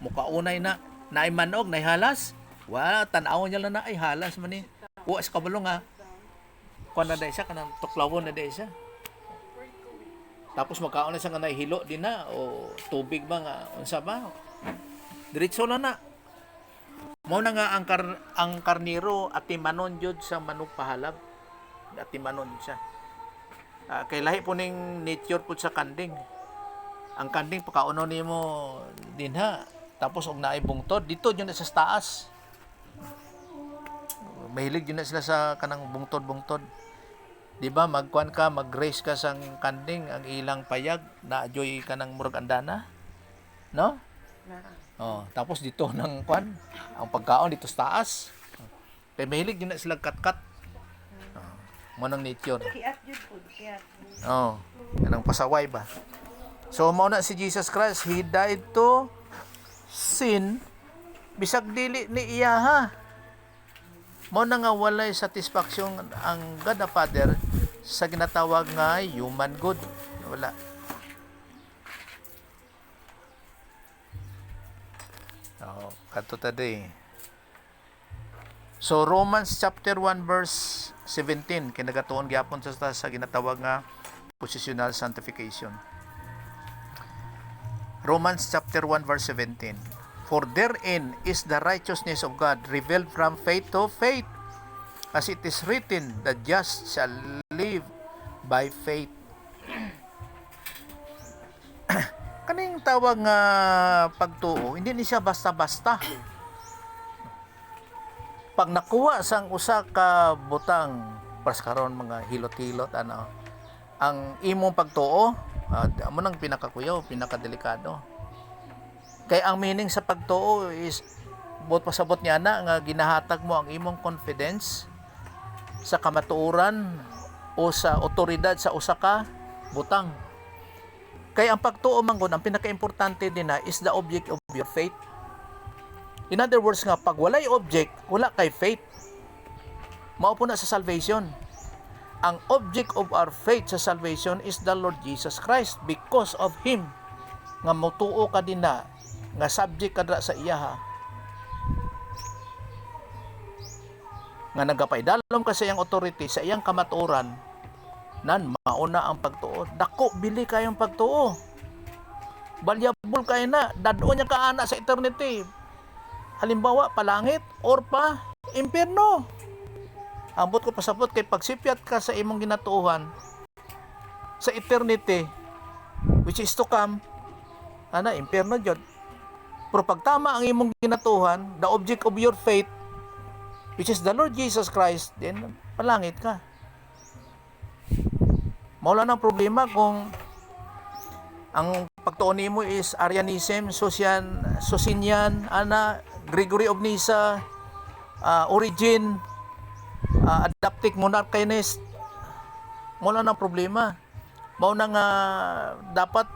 Mukaunay na, naay manog, naay halas. Wa, tan-aw niya lang na ay halas man ni. Uwas kabalo nga. Kuan na day siya, kanang tuklawon na day siya. Tapos magkaon na siya nga nahilo din na, o tubig ba nga, unsa ba? Diretso na na. Mao na nga ang karniro at timanon jud sa manok pahalab. At timanon siya. Kay lahi po ning nature po sa kanding. Ang kanding pagkauno nimo dinha, tapos og naay bungtod dito jud na sa taas. Mahilig yun na sila sa kanang bungtod-bungtod. Di ba, magkuan ka, mag-race ka sang kanding, ang ilang payag, na-joy ka ng murag andana. No? Oh, tapos dito ng kuan, ang pagkaon dito sa taas. Kaya mahilig yun na sila kat-kat. Mo nang nature. Kiat jud po, kiat. Oh, kanang pasaway ba? So, mao na si Jesus Christ, He died to sin, bisag dili ni iya ha. Mo na nga walay satisfaction ang God the Father sa ginatawag nga human good. Wala. Kato today. So Romans chapter 1 verse 17 kinagatuon gyapon sa ginatawag nga positional sanctification. Romans chapter 1 verse 17. For therein is the righteousness of God revealed from faith to faith, as it is written, the just shall live by faith. Kaning tawag nga pagtuo, hindi ni siya basta-basta. Pag nakuha sang usa ka butang, pas karon mga hilot-hilot ano, ang imong pagtuo, amo nang pinakakuyaw, pinakadelikado. Kaya ang meaning sa pagtuo is bot pasabot niya na nga ginahatag mo ang imong confidence sa kamatuoran o sa otoridad sa usa ka butang. Kaya ang pagtuo manggon, ang pinaka-importante din na is the object of your faith. In other words nga, pag walay object, wala kay faith. Mao po na sa salvation. Ang object of our faith sa salvation is the Lord Jesus Christ. Because of Him, nga mutuo ka din na, nga subject ka sa iya ha. Nga nagapaydalom ka sa iyang authority, sa iyang kamatuoran, nan mauna ang pagtuo. Dako, bili kayong pagtuo. Valuable kayo na. Dado niya ka ana sa eternity. Halimbawa, palangit or pa impierno. Ambot ko pasabot kay pagsipyat ka sa imong ginatuohan sa eternity, which is to come, ana, impierno jud. Pero pag tama ang imong ginatuohan, the object of your faith, which is the Lord Jesus Christ, then palangit ka. Mawala ng problema kung ang pagtuon nimo is Arianism, Socinian, Gregory of Nyssa, Origen, Adaptic Monarchianist. Mawala ng problema. Mao na nga dapat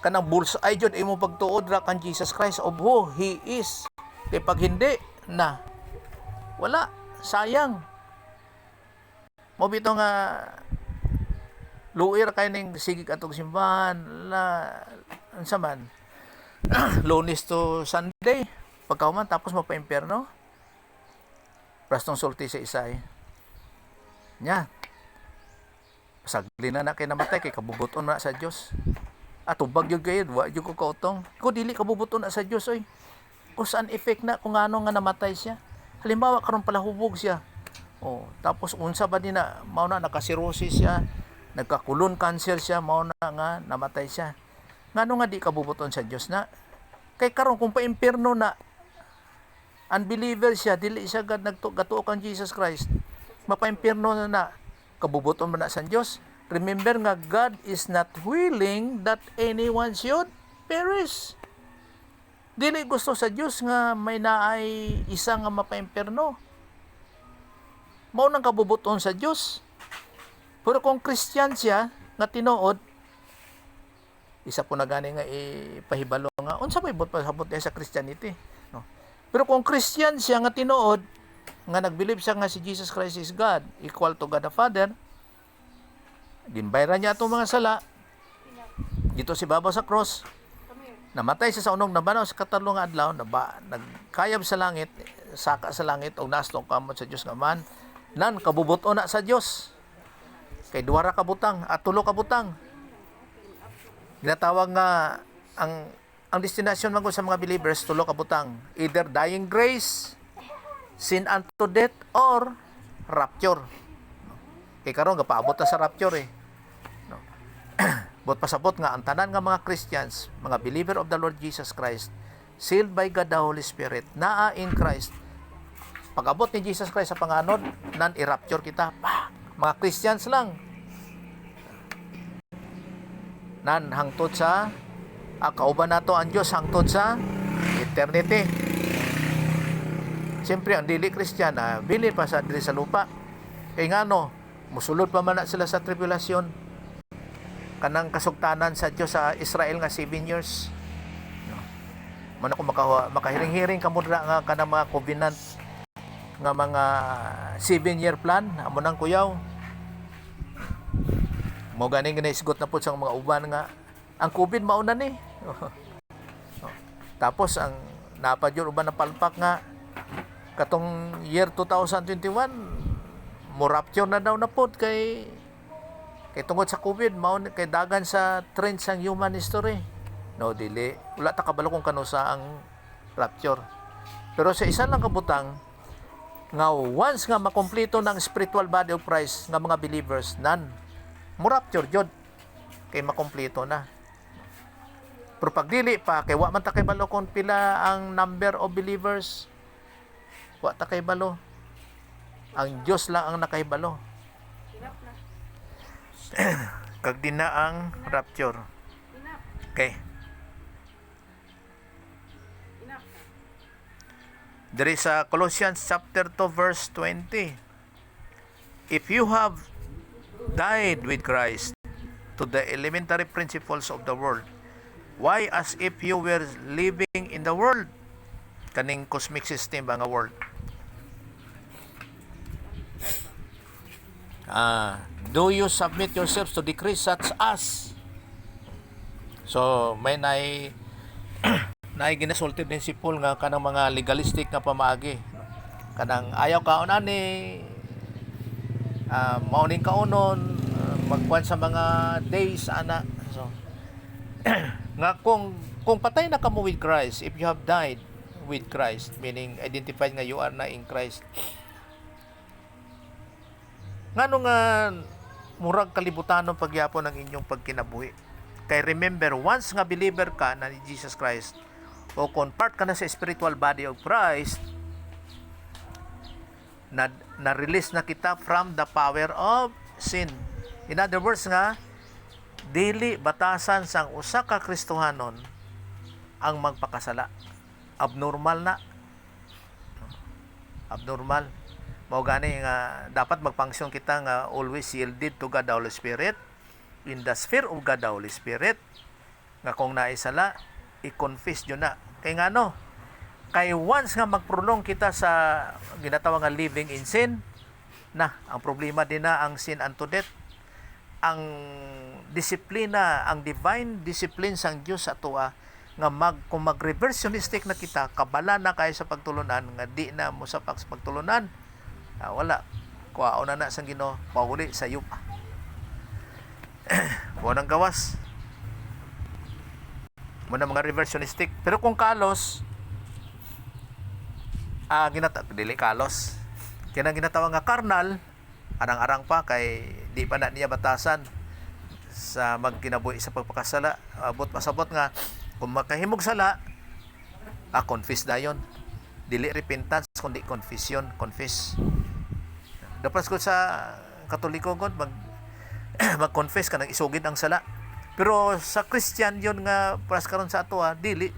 kanang bullseye jud imo pagtuod ra kan Jesus Christ of who He is. Kay pag hindi na wala, sayang. Mo bitaw nga luir kay ning sigig atong simbahan la unsa man. Lunes to Sunday pagkauman tapos mapa-impierno. Prastong sulti sa isay. Nya. Sagli na kay namatay kay kabubuton na sa Dios. At ubag yung gayud, wa yung ko kautong. Ko dili kabubuton na sa Dios oy. Cause an effect na kung ano nga namatay siya. Halimbawa karon pala hubog siya. Oh, tapos unsa ba din na mao na nakasirosis siya, nagkakulon cancer siya, mao na nga namatay siya. Ngano nga di kabubuton sa Dios na? Kay karon kung pa-impierno na unbeliever siya, dili siya gatuo kang Jesus Christ. Mapa-impierno na kabubuton man na sa Dios. Remember nga, God is not willing that anyone should perish. Dili gusto sa Dios nga may naay isa nga mapaimperno. Mao nang kabubuton sa Dios. Pero kung Christian siya nga tinuod, isa po na gani nga ipahibalo nga unsa may pasabot niya sa Christianity, no? Pero kung Christian siya nga tinuod, nga nagbilib siya nga si Jesus Christ is God, equal to God the Father, ginbayran niya atong mga sala dito si Baba sa cross, namatay siya sa unong nabanaw sa katarlo nga adlaw, nagkayab sa langit, saka sa langit og naslong kamot sa Dios nga man, nan kabubuton na sa Dios. Kay duha ra ka butang at tulo ka butang. Ginatawag nga ang destination man ko sa mga believers tulo ka butang, either dying grace, sin unto death, or rapture. Kay karon gapaabot ta sa rapture eh. No. Bot pasabot nga ang tanan nga mga Christians, mga believer of the Lord Jesus Christ, sealed by God the Holy Spirit, naa in Christ. Pag-abot ni Jesus Christ sa panganod, nan i-rapture kita. Mga Christians lang. Nan hangtod sa kauban nato ang Dios hangtod sa eternity. Siyempre ang dili Christian bili pa sa diri sa lupa. Kay ngano, musulod pa man na sila sa tribulation. Kanang kasugtanan sa Dios sa Israel nga 7 years. No. Man ako makahiring-hiring kamudra nga kanang mga covenant nga mga 7-year plan amo nang kuyaw. Mo ganing ginaisgot na pud sa mga uban nga ang COVID mauna ni. Tapos ang napadyon uban na palpak nga katong year 2021 mo rapture na daw na pod kay tungod sa COVID mao kay dagan sa trend sang human history. No dili wala ta kabalo kung kano sa ang rapture. Pero sa isa lang kabutang nga once nga makompleto ng spiritual body of Christ nga mga believers nan mo rapture jud kay makompleto na. Pero pag dili pa kay wa man ta kay balo kung pila ang number of believers. Wa ta kay balo. Ang Dios lang ang nakahibalo. Kag di na ang rapture. Okay. There is a Colossians chapter 2 verse 20. If you have died with Christ to the elementary principles of the world, why as if you were living in the world? Kaning cosmic system ba nga world? Do you submit yourselves to decrees such as? So, may nay ginasulti din si Paul nga kanang mga legalistic nga pamaagi. Kanang ayaw kaon ani mauning kaunon magkuan sa mga days ana. So, nga kung patay na kamo with Christ, if you have died with Christ, meaning identified nga you are na in Christ, ngano nga murag kalibutanon pagyapon ang inyong pagkinabuhi. Kay remember, once nga believer ka na ni Jesus Christ o kung part ka na sa spiritual body of Christ, na-release na kita from the power of sin. In other words nga, dili batasan sang usa ka Kristohanon ang magpakasala. Abnormal na. Abnormal. Mao gani nga dapat magpangsyon kita nga always yielded to God the Holy Spirit, in the sphere of God the Holy Spirit, nga kung naisala i-confess yun na. Kay ngano? Kay once nga magprolong kita sa ginatawag nga living in sin, na ang problema din na ang sin unto death. Ang disiplina, ang divine discipline sang Dios sa tuwa nga kung mag-reversionistic na kita, kabala na kayo sa pagtulunan, nga di na mo sa pagtulunan, wala. Kuwaon na sang Ginoo, mahuli sa yupa. Walang gawas. Muna mga reversionistic. Pero kung kalos, dili kalos. Kaya ginatawag nga karnal, arang-arang pa kay di pa na niya batasan sa magkinabuhi sa pagpakasala. Abot pasabot nga kung makahimog sala, confess dayon. Dili repentance kundi confession, confess. Dapat ko sa Katoliko god mag-confess ka nang isugid ang sala. Pero sa Christian yon nga paras karon sa ato dili.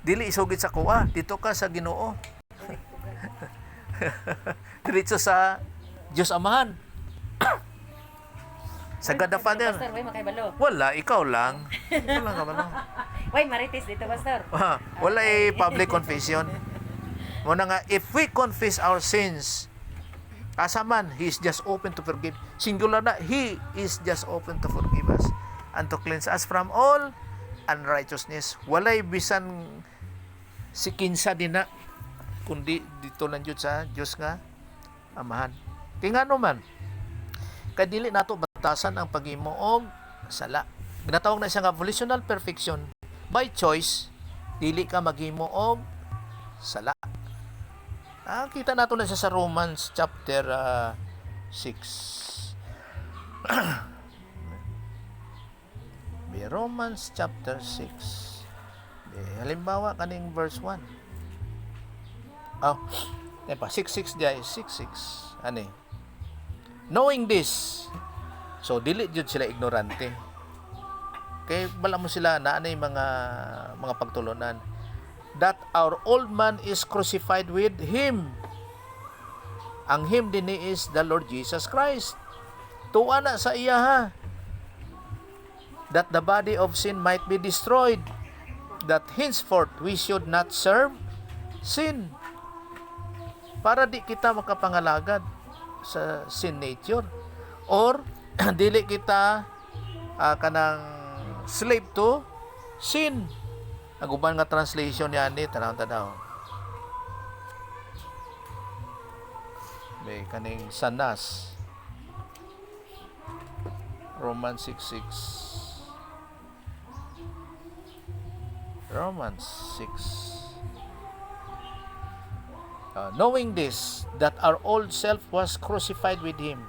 Dili isugid sa kuha, dito ka sa Ginoo. Diretso sa Diyos Amahan. Sa God the Father. Pastor, way makaibalo. Wala, ikaw lang. Ikaw lang ka ba? Way marites dito, Pastor. Wala public confession. Muna nga, if we confess our sins, asa man, He is just open to forgive. Singular na, He is just open to forgive us and to cleanse us from all unrighteousness. Walay bisan si kinsa din na, kundi dito lang yun sa Diyos nga Amahan. Kaya nga naman, kadili nato batasan ang pag-imuog sala. Ginatawag na siya nga volitional perfection. By choice, dili ka mag-imuog sala. Kita nato na siya sa Romans chapter 6. Romans chapter 6. Halimbawa kaning verse 1. 6:6 diay, 6:6. Ani? Knowing this. So dili jud sila ignorante. Kay bala mo sila na anay mga pagtulunan that our old man is crucified with Him. Ang Him din is the Lord Jesus Christ. Tuwa na sa iya ha. That the body of sin might be destroyed. That henceforth we should not serve sin. Para di kita makapangalagad sa sin nature. Or dili kita kanang slave to sin. Ang uban nga translation yan ni tanaw. May kaning sanas. Romans 6:6. Romans 6. Knowing this, that our old self was crucified with Him,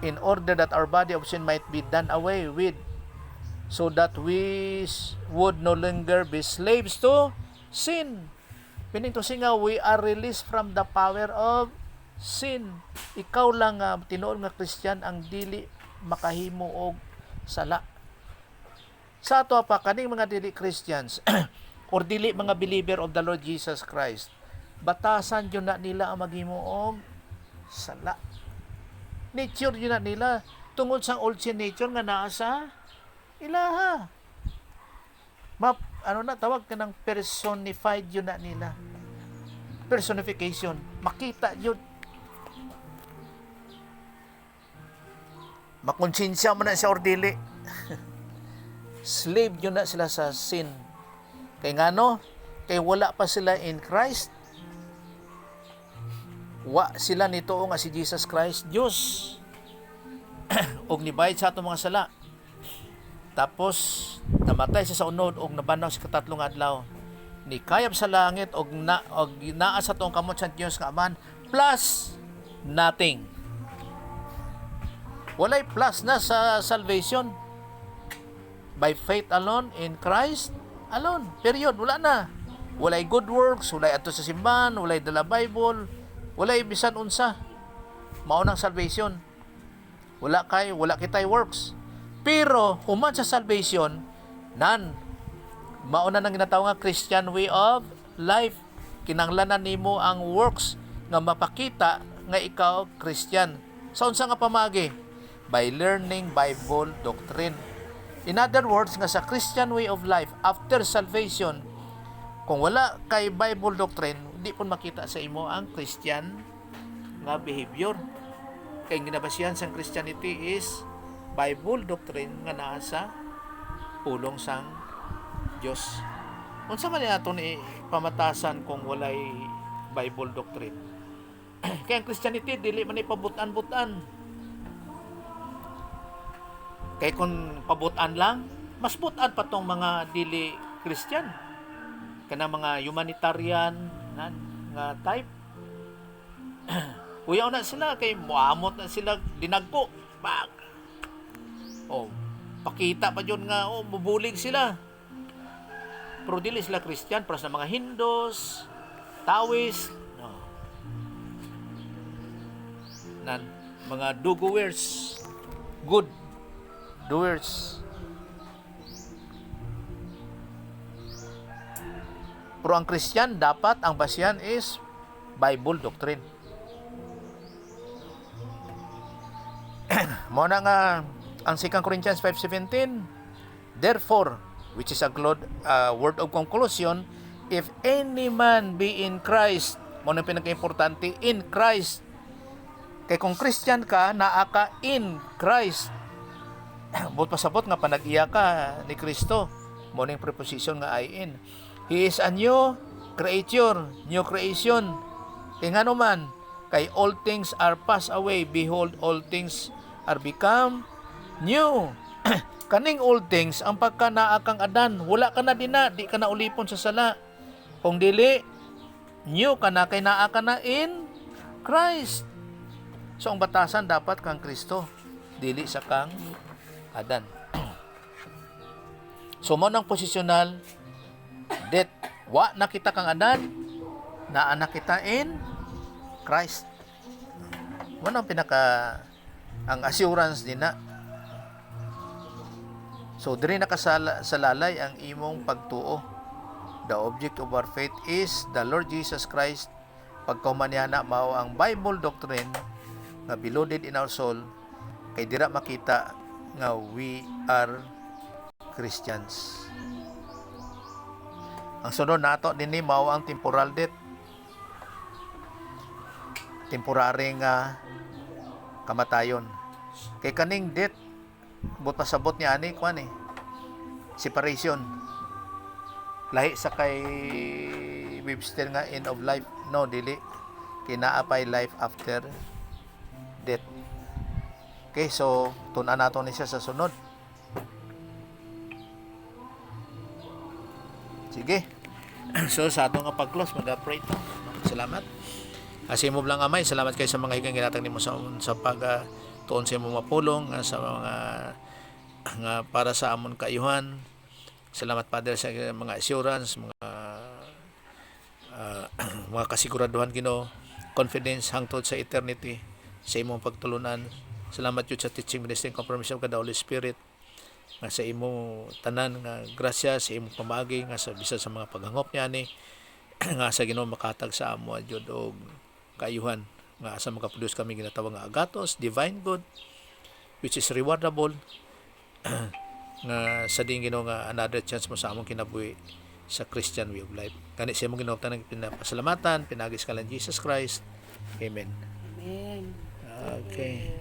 in order that our body of sin might be done away with, so that we would no longer be slaves to sin. Meaning to say nga, we are released from the power of sin. Ikaw lang tinuod nga Christian ang dili makahimo og sala. Sa ato pa kaning mga dili Christians or dili mga believer of the Lord Jesus Christ, batasan yun na nila ang maghimo og sala. Nature yun na nila tungod sa old sin nature nga naa sa ilaha. Tawag ka ng personified yun na nila. Personification. Makita yun. Makonsensya mo na siya or dili. Slave yun na sila sa sin. Kaya nga no, kay wala pa sila in Christ. Wa sila nito nga si Jesus Christ, Diyos. Og nibayad sa atong mga sala. Tapos namatay siya sa unod og nabanaw sa katatlong adlaw. Ni kayab sa langit og naa sa tong kamot sa Dios nga Aman plus nothing. Walay plus na sa salvation. By faith alone in Christ alone. Period. Wala na. Walay good works, walay ato sa simbahan, walay dala Bible, walay bisan unsa. Mao nang salvation. Wala kitay works. Pero human sa salvation, mauna nang ginatawag nga Christian way of life. Kinahanglanan nimo ang works nga mapakita nga ikaw Christian. Sa unsa nga pamagi? By learning Bible doctrine. In other words, nga sa Christian way of life after salvation, kung wala kay Bible doctrine, hindi po makita sa imo ang Christian nga behavior. Kaya ginabasihan sa Christianity is Bible doctrine nga naa sa pulong sang Dios. Unsa man ato ni pamatasan kung walay Bible doctrine? Kaya ang Christianity dili man ipabutan-butan. Kaya kung pabutan lang, mas butan pa tong mga dili Christian. Kana mga humanitarian nga type. Uyaw na sila kay muamot na sila dinagpo. Bak. Pakita pa yun nga bubulig sila. Pero dili sila Christian, para sa mga Hindus, Taoist, mga do-goers, good doers. Pero ang Christian, dapat ang basihan is Bible doctrine. Mo na nga ang 2 Corinthians 5:17, therefore, which is a word of conclusion, if any man be in Christ, mo na pinaka-importante, in Christ. Kay kung Christian ka, naa ka in Christ. But pasabot nga panag-iya ka ni Kristo, mo ning preposition nga I in. He is a new creature, new creation. Tingano man, kay all things are passed away, behold, all things are become new. Kaning old things, ang pagka naa kang adan, wala ka na dina, di ka na ulipon sa sala. Kung dili, new ka na, kay naa ka na in Christ. So, ang batasan dapat kang Kristo, dili sa kang adan. So, mo nang posisyonal, that wa nakita kang adan, naa nakita in Christ. Mo nang ang assurance din na. So, diri nakasalalay ang imong pagtuo. The object of our faith is the Lord Jesus Christ. Pagkahuman niya na mao ang Bible doctrine nga beloaded in our soul, kay dira makita nga we are Christians. Ang sunod nato dinhi mao ang temporal death. Temporary nga kamatayon. Kay kaning death, but pasabot niya ani kuan separation. Lahi sa kay Webster nga end of life, no, dili. Kinaapay life after death. Okay, so tun-an nato ni siya sa sunod. Sige. So sa ato nga pag-close, mag-pray ta. Salamat. Asimo lang Amay, salamat kayo sa mga higang ginatag nimo sa pag tuon sa imong mapulong sa mga nga para sa amon kaayuhan. Salamat Father sa mga assurance, mga kasiguraduhan Ginoo, confidence hangtod sa eternity sa imong pagtulunan. Salamat jud sa teaching ministry and confirmation kada Holy Spirit nga sa imong tanan nga grasya, sa imong pamagi nga sa bisan sa mga paghangop niya ni nga sa Ginoo makatag sa amo jud og kaayuhan nga asa makaproduce kami ginatawag nga agatos, divine good, which is rewardable nga sa ding Ginoo nga another chance mo sa among kinabuhi sa Christian way of life. Kani sa imong Ginoo tanang pinapasalamatan, pinagis ka lang Jesus Christ. Amen. Amen. Okay.